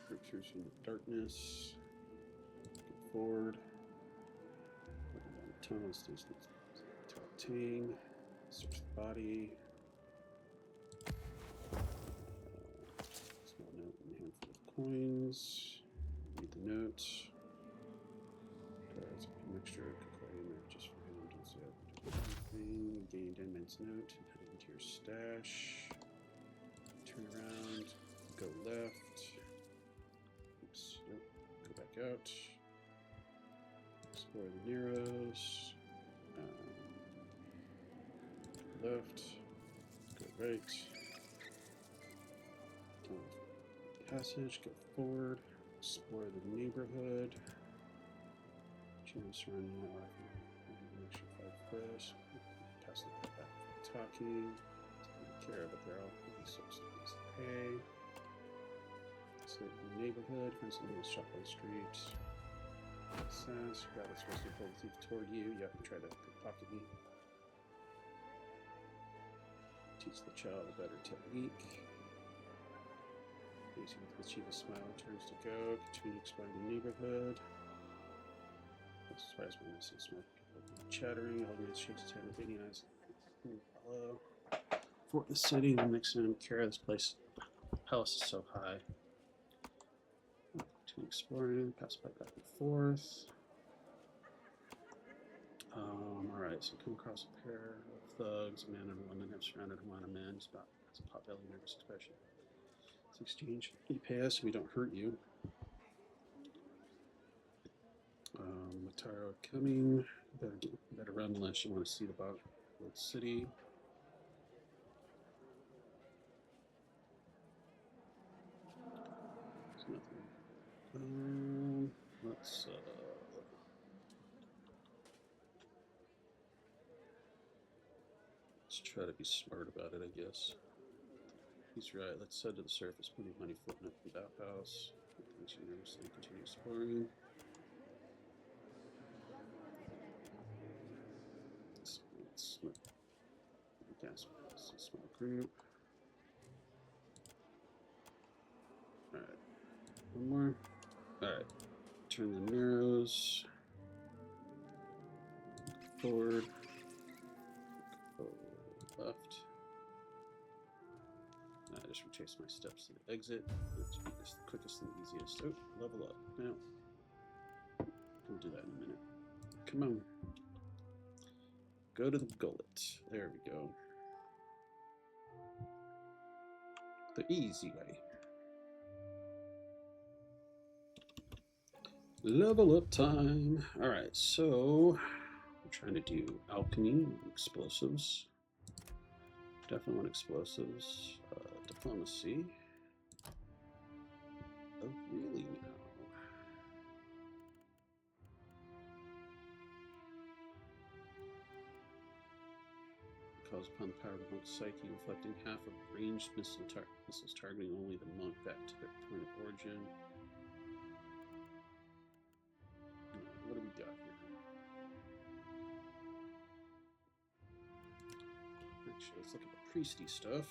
S1: break through some darkness. Go forward. Looking down the tunnels, there's the Tang. Search the body. Small note and a handful of coins. Read the note. It's a mixture of cocaine or just for him. Don't say anything. Gain 10 minutes note. Head into your stash. Turn around. Go left. Oops. Nope. Go back out. Explore the Neros. Go left. Go right. Passage. Go forward. Explore the neighborhood. Change surrounding your life. Make sure 5 fish. Pass the back talking. Taking care of it. They're all subsidies to pay. Escape the neighborhood. Find some little shop on the street. Access. Grab what's supposed to pull the thief toward you. You have to try to pickpocket me. Teach the child a better technique. Facing with the chief a smile turns to go. Continue exploring the neighborhood. As far as when I see smart people chattering, Eldridge shakes his head with beady eyes. Hello. Fort the city, the next time Kara, this place. The palace is so high. Continue exploring, pass by back and forth. Alright, so come across a pair of thugs, a man and a woman have surrounded one. A man is about has a pot belly, nervous expression. Let's exchange. You pay us so we don't hurt you. Mataro coming. Better run unless you want to see the bottom of the city. There's nothing. Let's try to be smart about it, I guess. He's right. Let's head to the surface. Plenty of money floating up the bathhouse. Things you nervously continue exploring. It's a small group. Alright. One more. Alright. Turn the Neros. Forward. Go left. I just retrace my steps to the exit. Let's make this the quickest and easiest. Oh, level up. Now. We'll do that in a minute. Come on. Go to the gullet. There we go. The easy way. Level up time. Alright, so we're trying to do alchemy, explosives. Definitely want explosives. Diplomacy. Oh, really now? Calls upon the power of the monk's psyche, reflecting half of ranged missiles targeting only the monk back to their point of origin. What do we got here? Actually, let's look at the priesty stuff.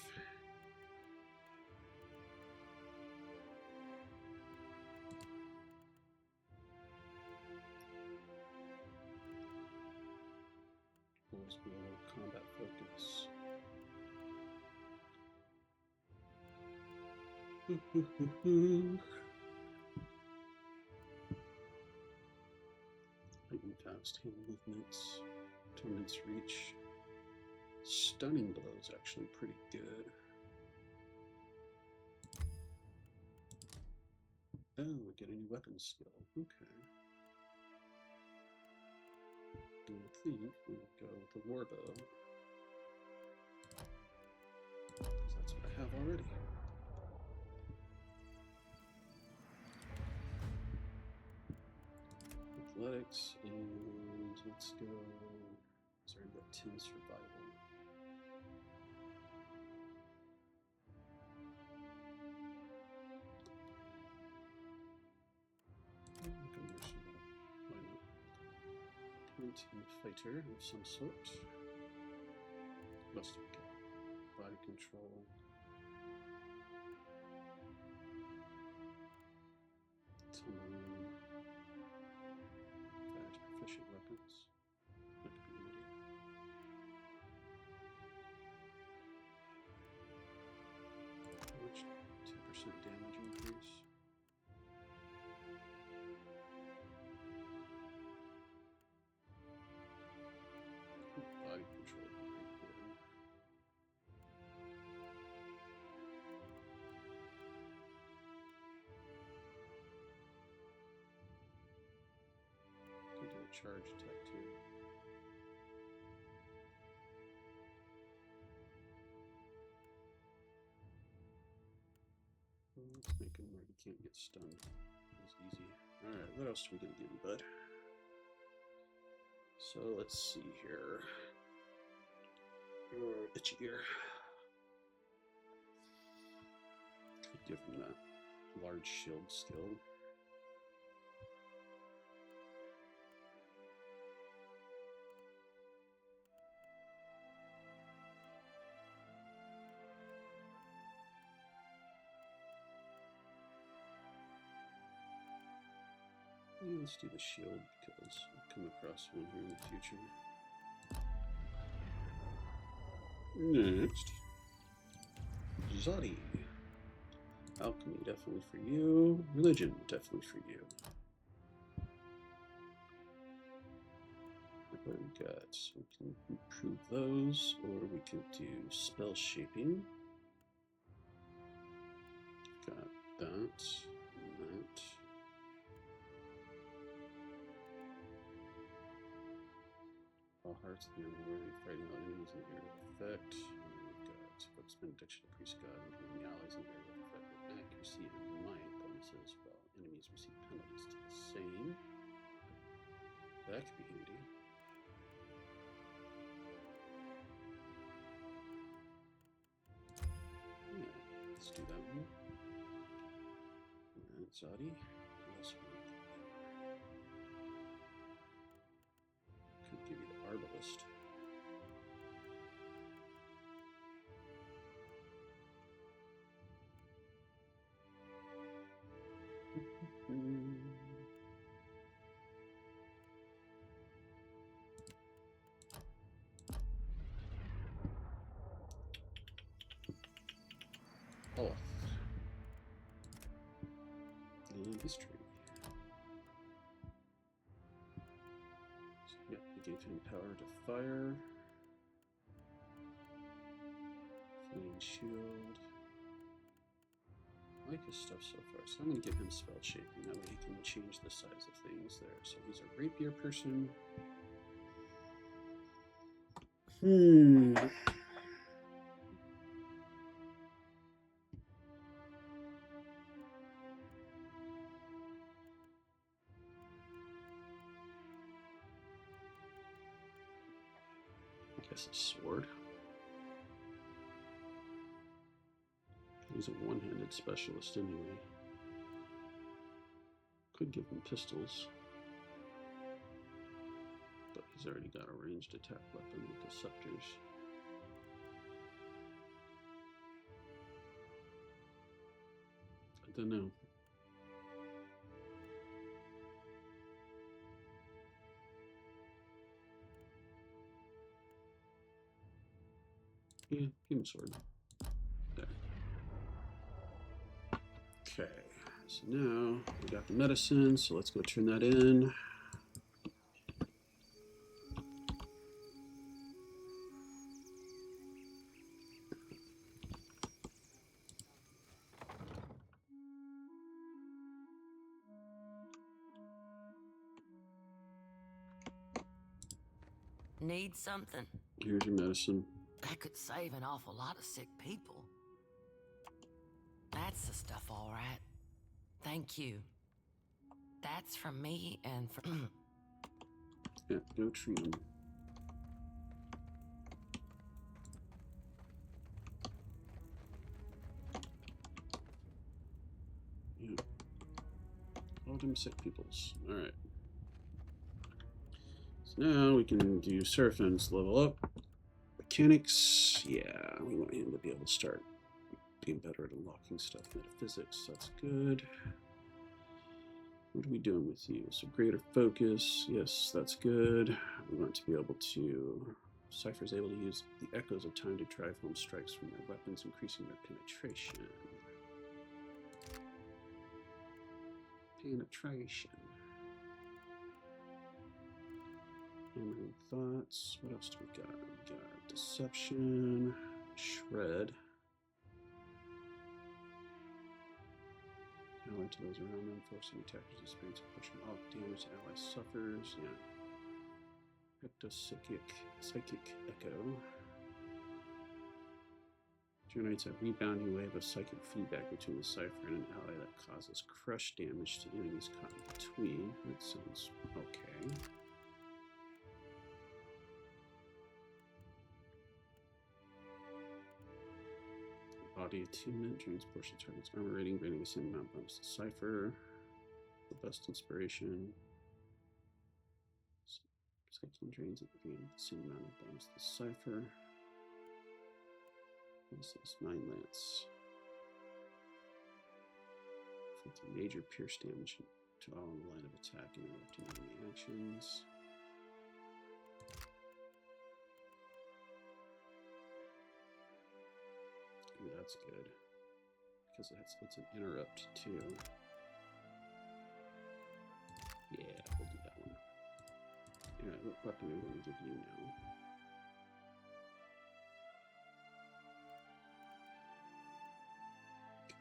S1: Wolves will combat focus. Lightning fast hand movements, torment's reach. Stunning blow is actually pretty good. Oh, we get a new weapon skill. Okay. I think we'll go with the warbow. Because that's what I have already. Athletics, and let's go. Sorry, I've got 10 survival. Why not? Pointing fighter of some sort. Must have got body control. charge attack too. Let's make him where he can't get stunned. It's easy. Alright, what else are we gonna give him, bud? So let's see here. Itchy ear. Could give him that large shield skill. Yeah, let's do the shield because I'll come across one here in the future. Next, Zodi. Alchemy, definitely for you. Religion, definitely for you. What we got? So we can improve those, or we can do spell shaping. Got that, and that. All hearts in the unworthy, fighting all enemies in the area of effect. We've got focus benediction to priest god and healing allies in the area of effect with accuracy and might bonuses, while enemies receive penalties to the same. That could be handy. Yeah, let's do that one. And Zodi. What else we want? Could give you the Arbalist. Oh. History. So, yeah, we gave him power to fire. Flame shield. I like his stuff so far, so I'm going to give him spell shaping. That way he can change the size of things there. So he's a rapier person. I guess a sword. He's a one-handed specialist anyway. Could give him pistols. But he's already got a ranged attack weapon with the scepters. I don't know. Yeah, give him a sword. There. Okay, so now we got the medicine, so let's go turn that in.
S10: Need something?
S1: Here's your medicine.
S10: That could save an awful lot of sick people. That's the stuff, all right. Thank you. That's from me and from...
S1: Yeah, go treat him. Yeah. All them sick peoples. Alright. So now we can do Seraphim's level up. Mechanics. Yeah, we want him to be able to start being better at unlocking stuff. Metaphysics, that's good. What are we doing with you? So greater focus. Yes, that's good. We want to be able to... Cypher is able to use the echoes of time to drive home strikes from their weapons, increasing their penetration. Penetration. Hammering thoughts. What else do we got? We got deception, shred. Allied to those around them, forcing attackers to experience a portion of all damage the ally suffers. Yeah. Psychic Echo. Generates a rebounding wave of psychic feedback between the cipher and an ally that causes crush damage to enemies caught in between. That sounds okay. Body attunement drains portion of target's armor rating, granting the same amount of bonus to cipher. The best inspiration. Cycling drains it, granting the same amount of bonus to cipher. This is 9 lance. Inflicting major pierce damage to all in the line of attack and interrupting enemy actions. Ooh, that's good. Because it's an interrupt too. Yeah, we'll do that one. Alright, what weapon are we going to give you now?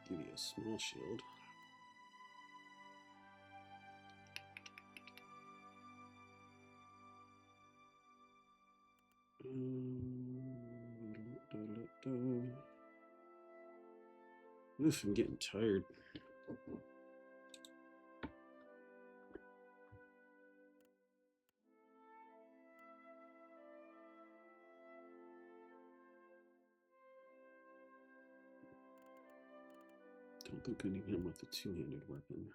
S1: Give you a small shield. Oof, I'm getting tired. Don't think I need him with the two-handed weapon.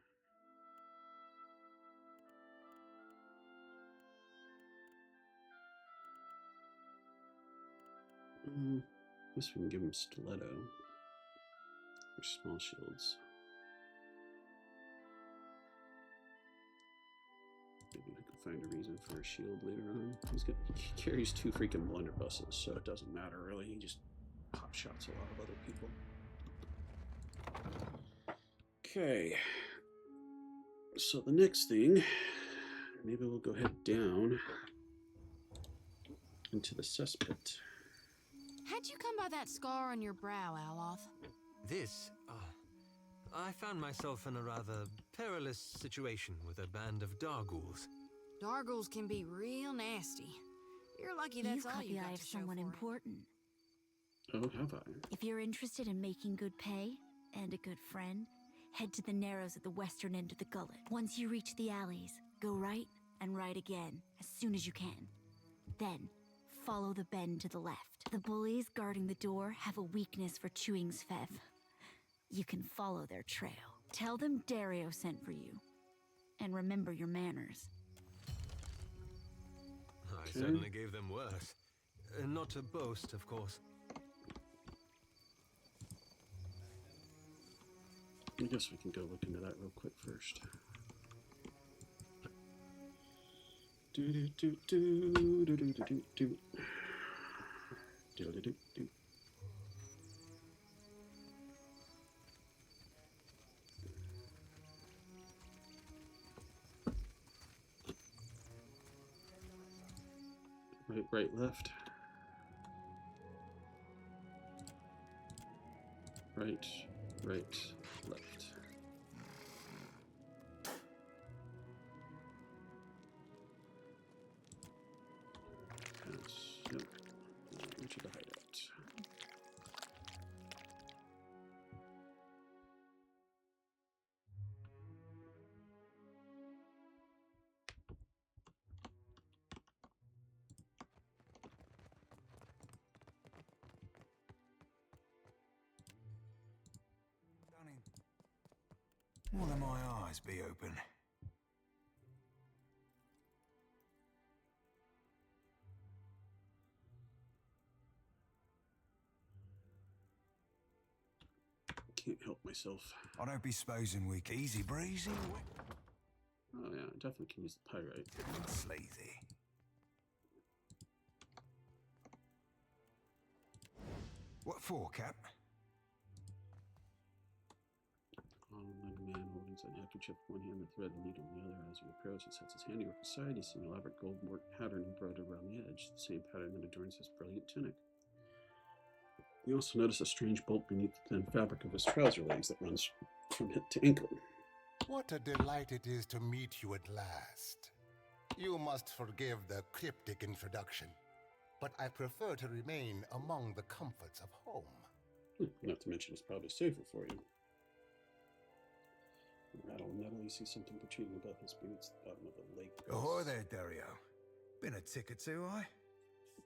S1: Guess we can give him stiletto or small shields. Maybe I can find a reason for a shield later on. He carries 2 freaking blunderbusses, so it doesn't matter really. He just pop shots a lot of other people. Okay, so the next thing, maybe we'll go head down into the cesspit.
S8: How'd you come by that scar on your brow, Aloth?
S6: This? I found myself in a rather perilous situation with a band of Darghouls.
S8: Darghouls can be real nasty. You're lucky that's all you got
S3: eye
S8: to
S3: of
S8: show
S3: someone
S8: for it.
S3: important.
S1: Oh, have I?
S3: If you're interested in making good pay and a good friend, head to the narrows at the western end of the gullet. Once you reach the alleys, go right and right again as soon as you can. Then, follow the bend to the left. The bullies guarding the door have a weakness for chewing Svev. You can follow their trail. Tell them Dario sent for you. And remember your manners.
S6: I certainly gave them worse. Not to boast, of course.
S1: I guess we can go look into that real quick first. Right, left. Right, left. Yep. Into the hideout.
S18: More than my eyes be open.
S1: Can't help myself.
S18: I don't be supposing weak, easy breezy.
S1: Oh yeah, I definitely can use the pyrite.
S18: Sleazy. What for, Cap?
S1: Like a man holding an handkerchief in one hand, the thread and needle in the other. As you approach, he sets his handiwork aside. You see an elaborate gold work pattern embroidered around the edge, the same pattern that adorns his brilliant tunic. You also notice a strange bolt beneath the thin fabric of his trouser legs that runs from hip to ankle.
S9: What a delight it is to meet you at last. You must forgive the cryptic introduction, but I prefer to remain among the comforts of home.
S1: Not to mention it's probably safer for you. Rattle nettle, you see something protruding above his boots at the bottom of the lake.
S18: Ahoy there, Dario. Been a tick or two,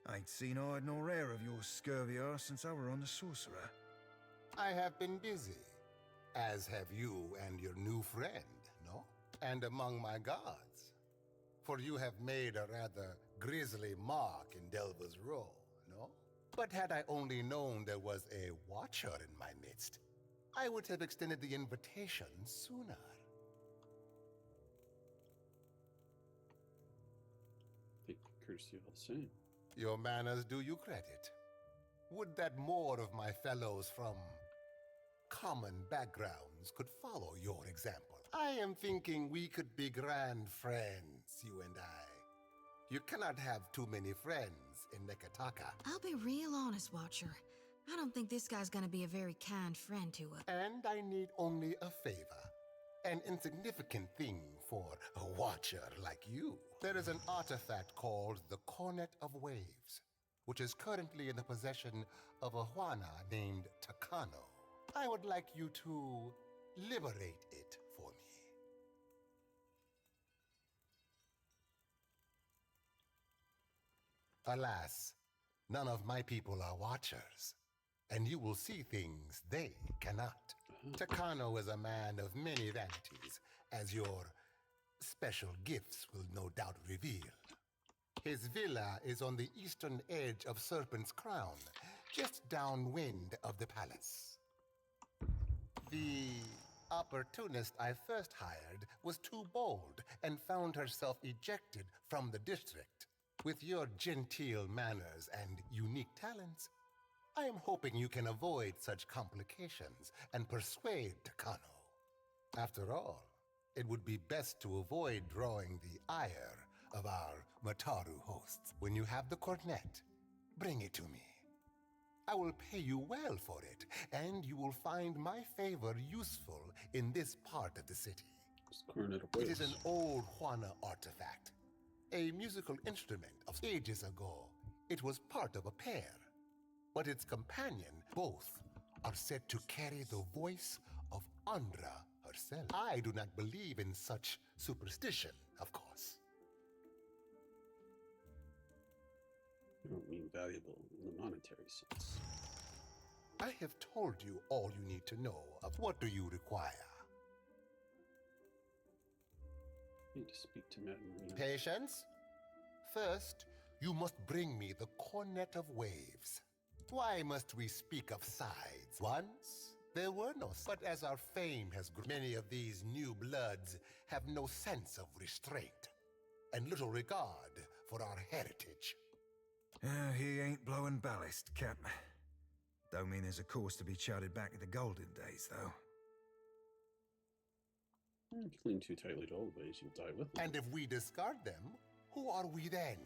S18: I ain't seen hide nor hair of your scurvy arse since I were on the Sorcerer.
S9: I have been busy, as have you and your new friend, no? And among my gods. For you have made a rather grisly mark in Delva's Row, no? But had I only known there was a watcher in my midst, I would have extended the invitation sooner.
S1: Take courtesy all the same.
S9: Your manners do you credit. Would that more of my fellows from common backgrounds could follow your example. I am thinking we could be grand friends, you and I. You cannot have too many friends in Nekataka.
S8: I'll be real honest, Watcher. I don't think this guy's gonna be a very kind friend to us.
S9: And I need only a favor. An insignificant thing for a watcher like you. There is an artifact called the Cornet of Waves, which is currently in the possession of a Juana named Takano. I would like you to liberate it for me. Alas, none of my people are watchers, and you will see things they cannot. Takano is a man of many vanities, as your special gifts will no doubt reveal. His villa is on the eastern edge of Serpent's Crown, just downwind of the palace. The opportunist I first hired was too bold and found herself ejected from the district. With your genteel manners and unique talents, I am hoping you can avoid such complications and persuade Takano. After all, it would be best to avoid drawing the ire of our Mataru hosts. When you have the cornet, bring it to me. I will pay you well for it, and you will find my favor useful in this part of the city. It is an old Juana artifact, a musical instrument of ages ago. It was part of a pair, but its companion, both, are said to carry the voice of Andra herself. I do not believe in such superstition, of course.
S1: I don't mean valuable in the monetary sense.
S9: I have told you all you need to know of what do you require.
S1: I need to speak to Matt Marina.
S9: Patience? First, you must bring me the Cornet of Waves. Why must we speak of sides? Once, there were no, but as our fame has grown, many of these new bloods have no sense of restraint and little regard for our heritage.
S18: He ain't blowing ballast, Cap. Don't mean there's a course to be charted back to the golden days, though.
S1: If you cling too tightly to old ways, you'll die with them.
S9: And if we discard them, who are we then?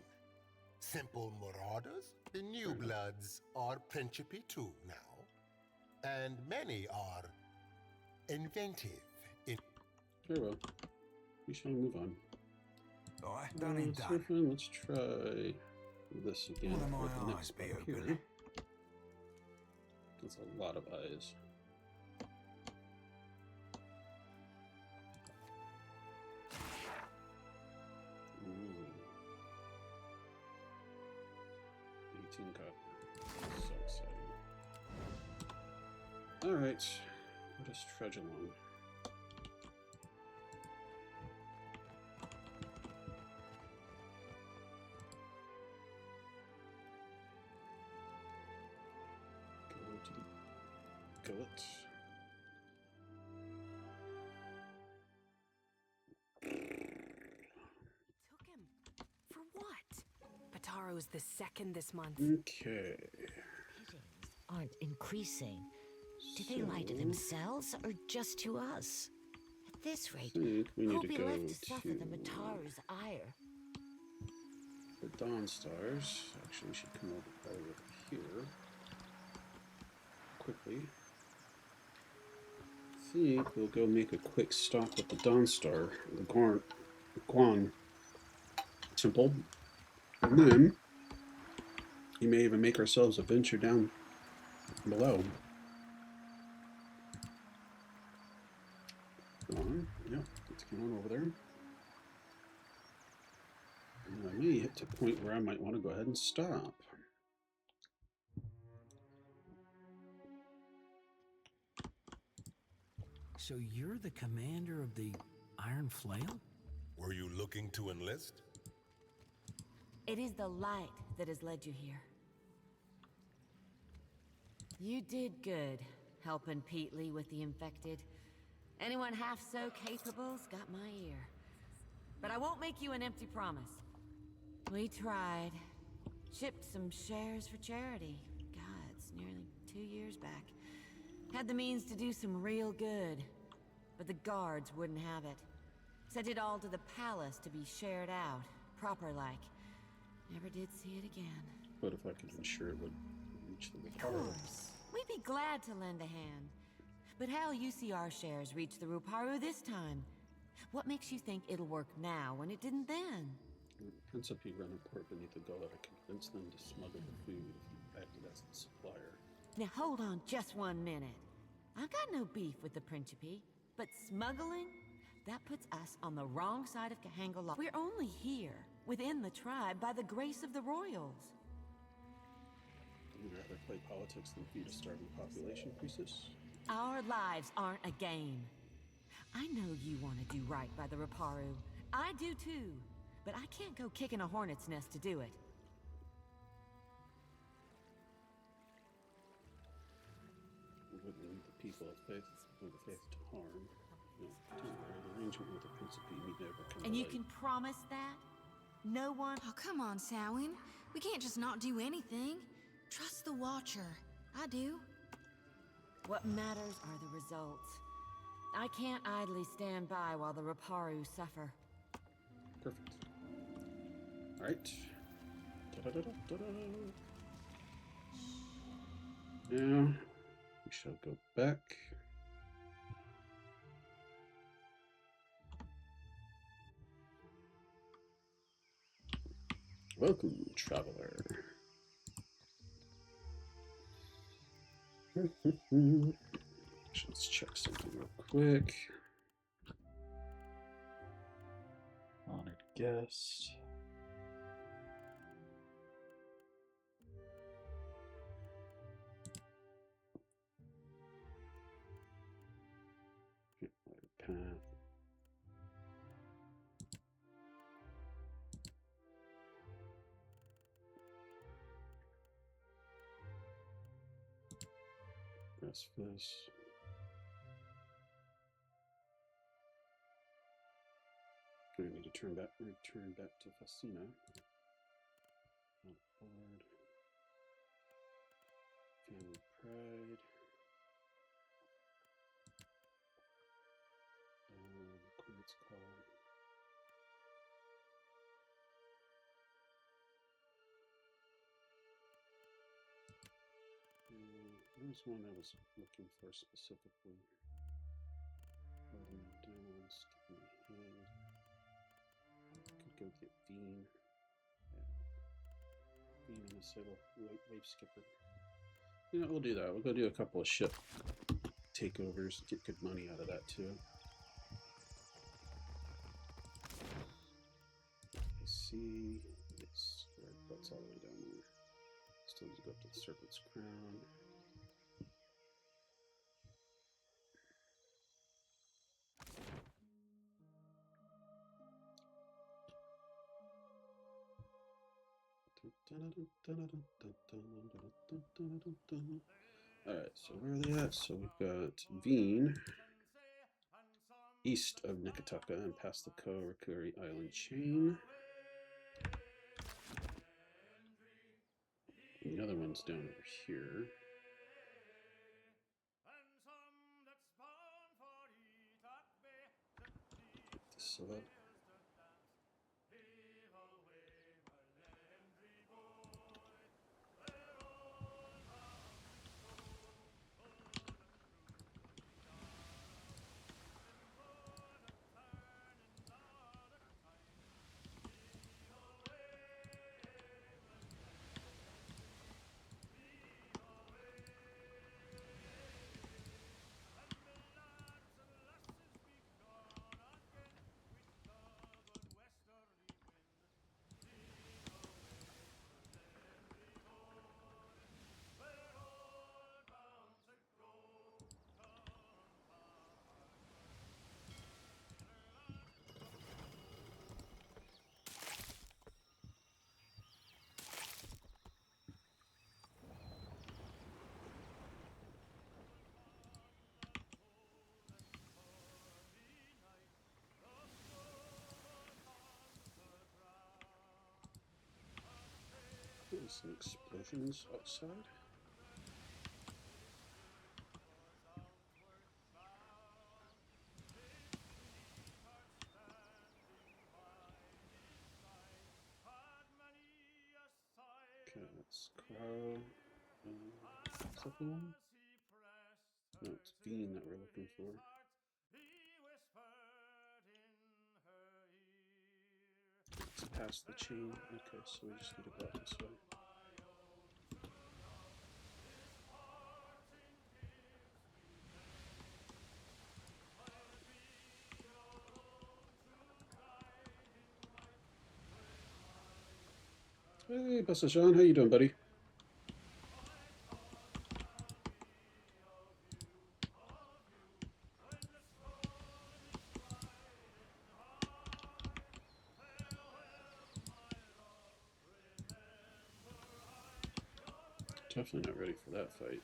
S9: Simple marauders? The new bloods are Principi too now. And many are inventive.
S1: Very well. We shall move on.
S18: Alright, done and done.
S1: So fun. Let's try this again.
S18: One of my
S1: with the
S18: eyes
S1: next
S18: be
S1: one
S18: open.
S1: here. That's a lot of eyes. Ooh. 18 copper. So exciting. Alright. Let us trudge along. Go to the gullet.
S13: Took him. For what? Bataro's the second this month.
S1: Okay.
S10: Aren't increasing. Do they lie to themselves or just to us? At this rate,
S1: think we need
S10: who'll
S1: to
S10: be
S1: go
S10: left to suffer the
S1: to-
S10: Mataru's ire?
S1: The Dawn Stars. Actually, we should come over probably over here. Quickly. I think we'll go make a quick stop at the Dawn Star, the Guan. temple. And then you may even make ourselves a venture down below. Go on. Yep, let's get on over there. And I may hit to a point where I might want to go ahead and stop.
S21: So you're the commander of the Iron Flail?
S9: Were you looking to enlist?
S10: It is the light that has led you here. You did good, helping Peatley with the infected. Anyone half so capable's got my ear. But I won't make you an empty promise. We tried. Shipped some shares for charity. God, it's nearly 2 years back. Had the means to do some real good. But the guards wouldn't have it. Sent it all to the palace to be shared out, proper-like. Never did see it again.
S1: But if I could ensure it would reach the
S10: Of course. We'd be glad to lend a hand. But how'll you see our shares reach the Ruparu this time? What makes you think it'll work now when it didn't then?
S1: Principe run a port beneath the gullet. I convinced them to smuggle the food if you acted as the supplier.
S10: Now hold on just 1 minute. I've got no beef with the Principe, but smuggling? That puts us on the wrong side of Kahanga law. We're only here, within the tribe, by the grace of the royals.
S1: Would you rather play politics than feed a starving population, priestess?
S10: Our lives aren't a game. I know you want to do right by the Ruparu. I do too. But I can't go kicking a hornet's nest to do it.
S1: We wouldn't lead the people of faith with the faith to harm. No, temporary arrangement with the Principe need never come
S10: And
S1: to
S10: you
S1: light.
S10: can promise that? No one?
S8: Oh, come on, Samhain. We can't just not do anything. Trust the Watcher. I do.
S10: What matters are the results. I can't idly stand by while the Ruparu suffer.
S1: Perfect. All right. Da-da-da-da-da-da. Now we shall go back. Welcome, traveler. Let's check something real quick. Honored guest. Path. Press this. I need to return back to Fascina. Board. Family pride. Queen's call. There's one I was looking for specifically. Down, skip my head. Could go get Bean. Yeah. Bean and a Sable wave skipper. You know, we'll do that. We'll go do a couple of ship takeovers, get good money out of that too. I see. Yes, that's all the way down there. Still need to go up to the Serpent's Crown. Alright, so where are they at? So we've got Veen, east of Nikataka and past the Ko-Rikuri Island chain. And the other one's down over here. So that There's some explosions outside. Okay, that's Crow. Is that the one? No, it's Bean that we're looking for. It's past the chain. Okay, so we just need to go out this way. Hey, Buster John, how you doing, buddy? Definitely not ready for that fight.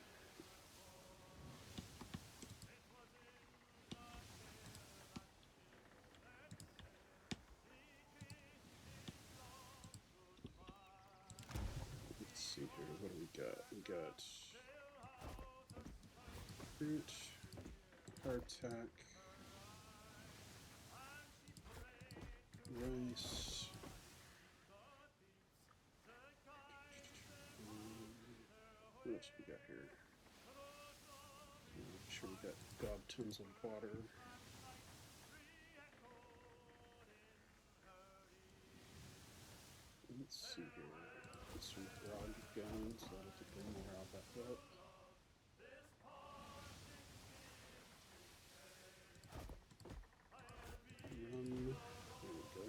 S1: Let's see here. What do we got? We got fruit, hardtack, rice. What else we got here? Make sure we got gob tons of water. Let's see here. Get some grog going, so that'll get the morale back up. There we go.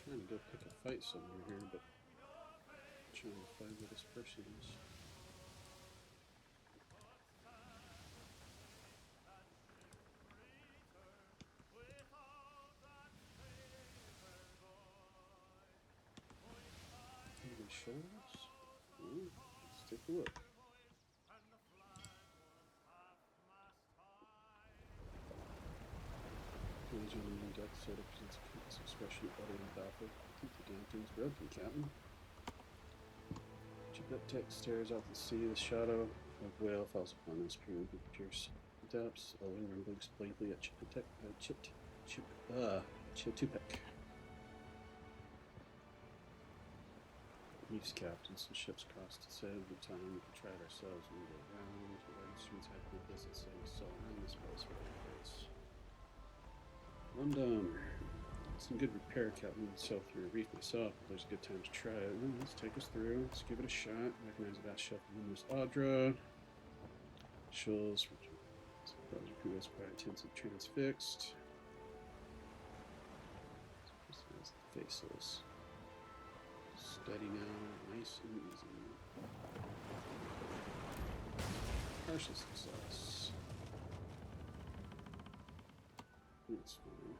S1: Trying to go pick a fight somewhere here, but I'm trying to find where this person is. Any shows? Ooh, let's take a look. Ladies and gentlemen, Death Soda presents a curious expression of utter and baffled. I think the damn thing's broken, Captain. Chipet Tech stares out to sea. The shadow of whale falls upon us, peering through the pierce depths. Owen rumbles blankly at Chipetupek. Reefs captains and ships crossed to sail every time we can try it ourselves when we go around. The instruments have no business setting sail around this place for every place. One down. Some good repair, Captain. I'd sail through a reef myself, but there's a good time to try it. Well, let's take us through. Let's give it a shot. Recognize the vast shelf of numerous Audra. Shoals. Browser crew is quite intensive transfixed. Faceless. Steady now. Nice and easy. Partial success. That's fine.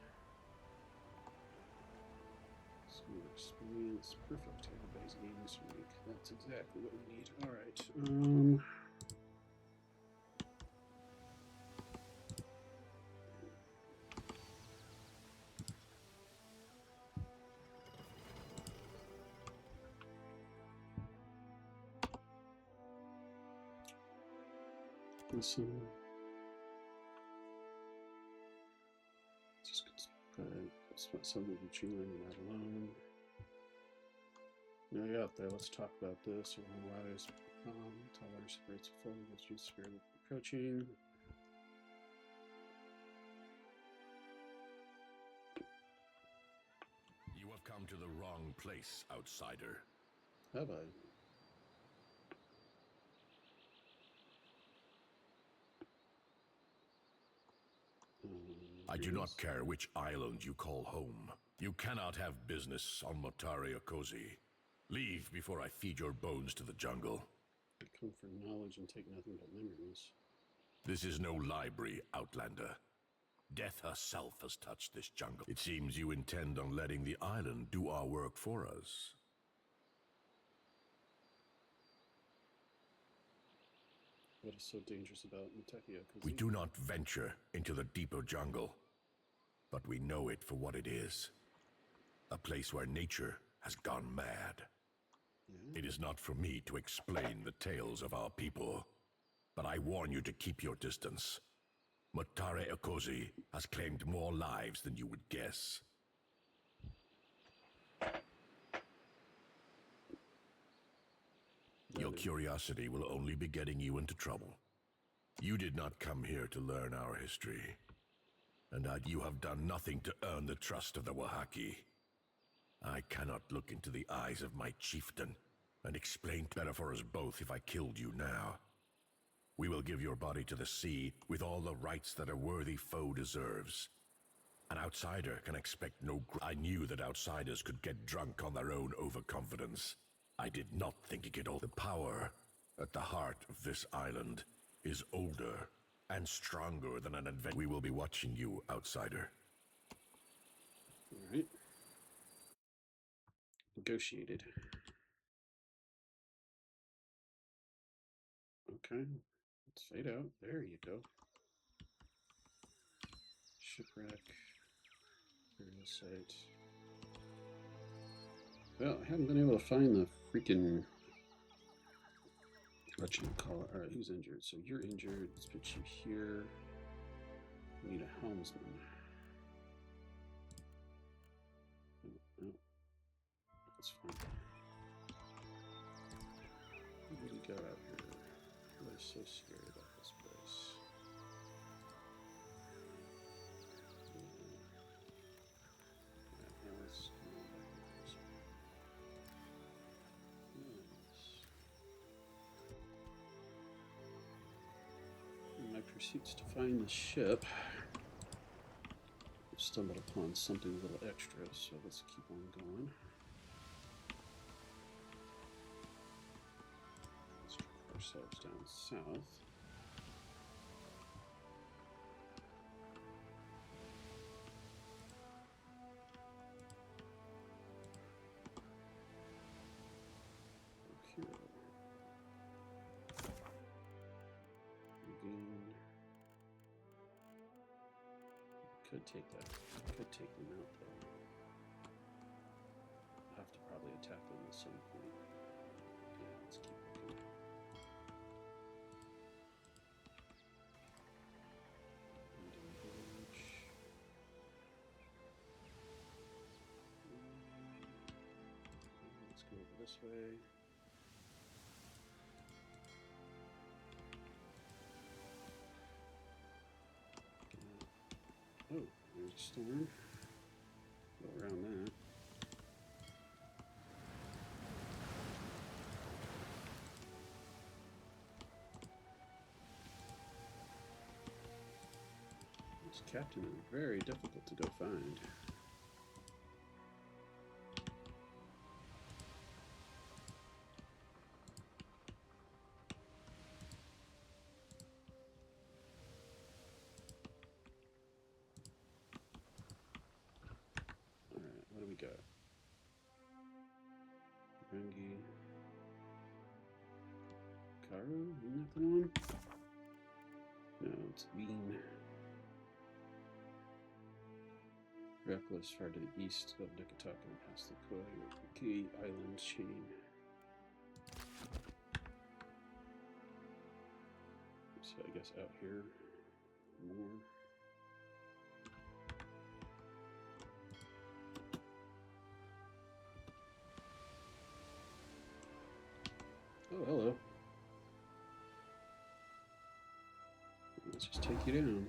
S1: Smooth experience. Perfect. Everybody's game this week. That's exactly what we need. Alright. Listen. Just spent some of the chewing and that alone. Now you're out there, let's talk about this. Or why there's tall water separates the foam as you spirit approaching.
S5: You have come to the wrong place, outsider.
S1: Have I?
S5: I do not care which island you call home. You cannot have business on Motari Okozi. Leave before I feed your bones to the jungle.
S1: I come for knowledge and take nothing but memories.
S5: This is no library, Outlander. Death herself has touched this jungle. It seems you intend on letting the island do our work for us.
S1: What is so dangerous about Matakia?
S5: We do not venture into the deeper jungle, but we know it for what it is. A place where nature has gone mad. It is not for me to explain the tales of our people, but I warn you to keep your distance. Motare Okozi has claimed more lives than you would guess. Your curiosity will only be getting you into trouble. You did not come here to learn our history, and you have done nothing to earn the trust of the Wahaki. I cannot look into the eyes of my chieftain and explain better for us both if I killed you now. We will give your body to the sea with all the rights that a worthy foe deserves. An outsider can expect no I knew that outsiders could get drunk on their own overconfidence. I did not think it could all. The power at the heart of this island is older and stronger than an adventure. We will be watching you, outsider.
S1: All right. Negotiated. Okay. Let's fade out. There you go. Shipwreck. Burial site. Well, I haven't been able to find the freaking... What you call it? Alright, who's injured? So you're injured. Let's put you here. We need a helmsman. Oh, that's fine. What do we got out here? I'm so scared about this place. Yeah, let's come on back over this way. Nice. In my pursuits to find the ship, I've stumbled upon something a little extra, so let's keep on going. Let's drop ourselves down south. Could take that. Could take them out though. I'll have to probably attack them at some point. Yeah, let's keep looking. Indian village. Let's go over this way. Oh, there's a storm. Go around that. This captain is very difficult to go find. What do we got? Rengi. Karu? Isn't that the one? No, it's Bean. Reckless, far to the east of Nikataka and past the Koi Island chain. So I guess out here more. Oh, hello. Let's just take you down.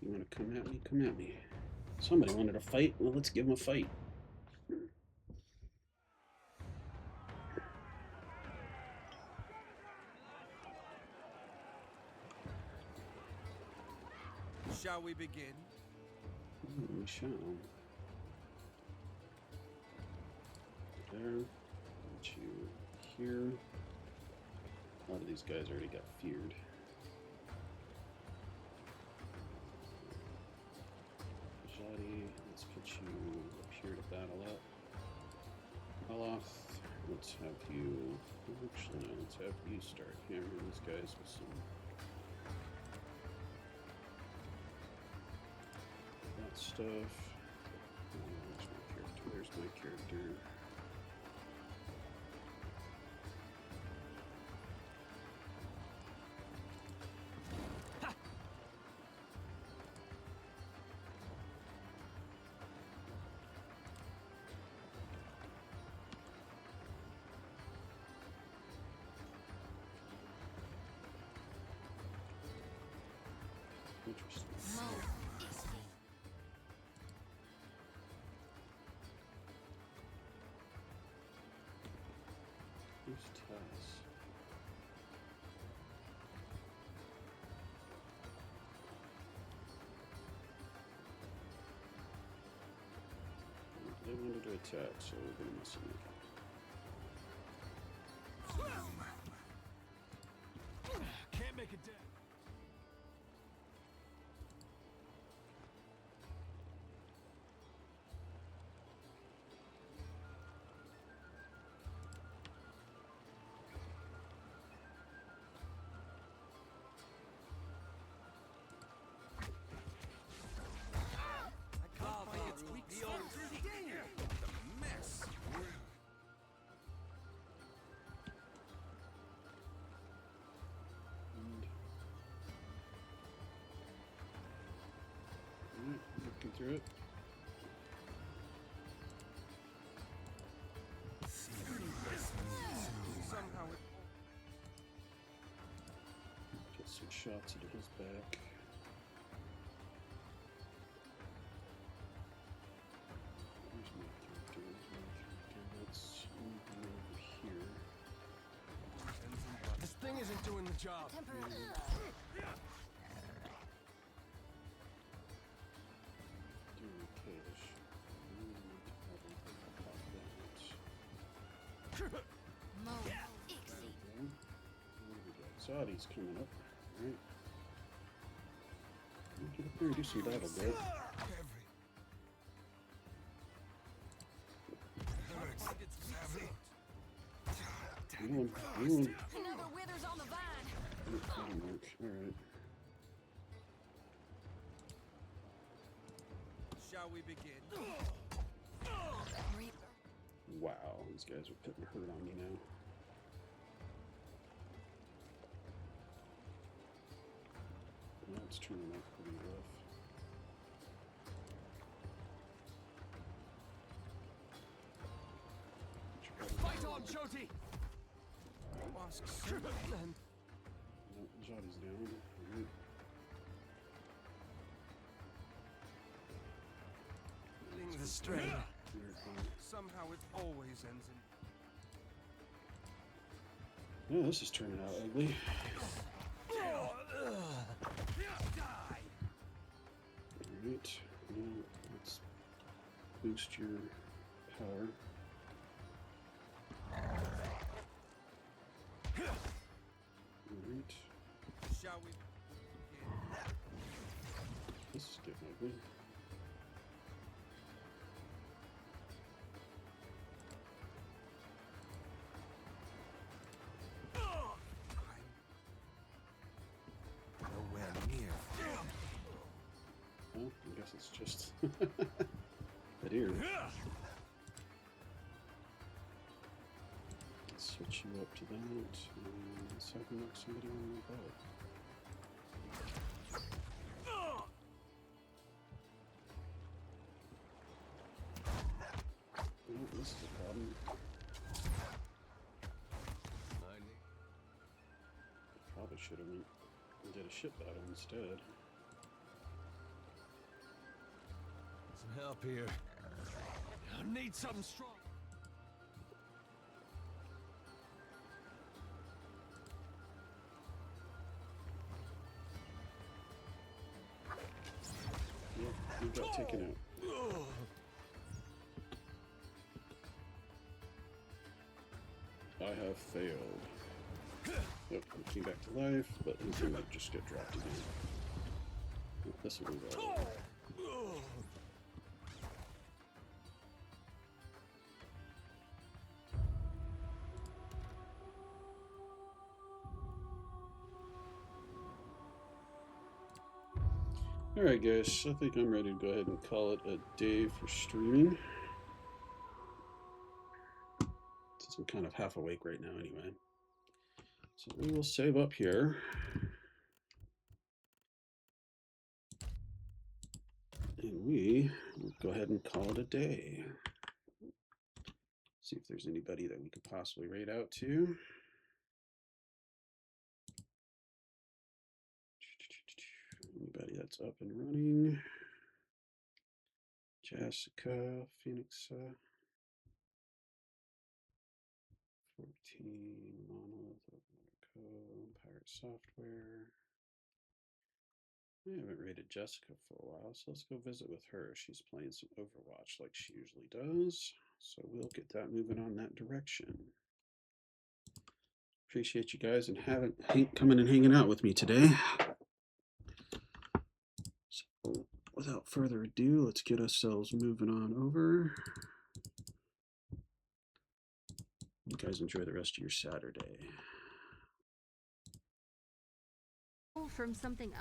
S1: You want to come at me? Come at me. Somebody wanted a fight? Well, let's give them a fight.
S12: Shall we begin?
S1: We shall. There. Put you here. A lot of these guys already got feared. let's have you. Actually, no, let's have you start hammering these guys with some. That stuff. Where's my character? Interesting. Who's Taz? They wanted to attack, so we're gonna mess them up.
S21: Can't make it down.
S1: Looking through it. Get some shots into his back. Where's my character? Let's move him over here.
S21: This thing isn't doing the job.
S1: Zodi's coming up, right? Get up there and do some battle, bro.
S10: Another withers on the vine.
S1: That'll work. Alright.
S12: Shall we begin?
S1: Wow, these guys are putting hurt on me now. Now it's turning out pretty rough.
S21: Fight on, Joti! Ask then.
S1: No, Joti's down. Right.
S21: Feeling the strain.
S12: Somehow it always ends in.
S1: Yeah, this is turning out ugly. Alright, now let's boost your power. Alright.
S12: Shall we begin?
S1: This is getting ugly.
S12: Nowhere near.
S1: Well, I guess it's just that ear. Let's switch you up to that, and let's have him knock somebody on the butt. Oh, this is a problem. Probably should have went and did a ship battle instead.
S21: Some help here. I need something strong.
S1: Yep, you got taken out. I have failed. Yep, he came back to life, but he's gonna just get dropped again. This will be well. Alright guys, I think I'm ready to go ahead and call it a day for streaming. Since I'm kind of half awake right now anyway. So we will save up here. And we will go ahead and call it a day. See if there's anybody that we could possibly raid out to. Anybody that's up and running. Jessica, Phoenix, 14, Monolith, Pirate Software. I haven't raided Jessica for a while, so let's go visit with her. She's playing some Overwatch like she usually does, so we'll get that moving on that direction. Appreciate you guys and coming and hanging out with me today. So without further ado, let's get ourselves moving on over. You guys enjoy the rest of your Saturday.
S19: From something else.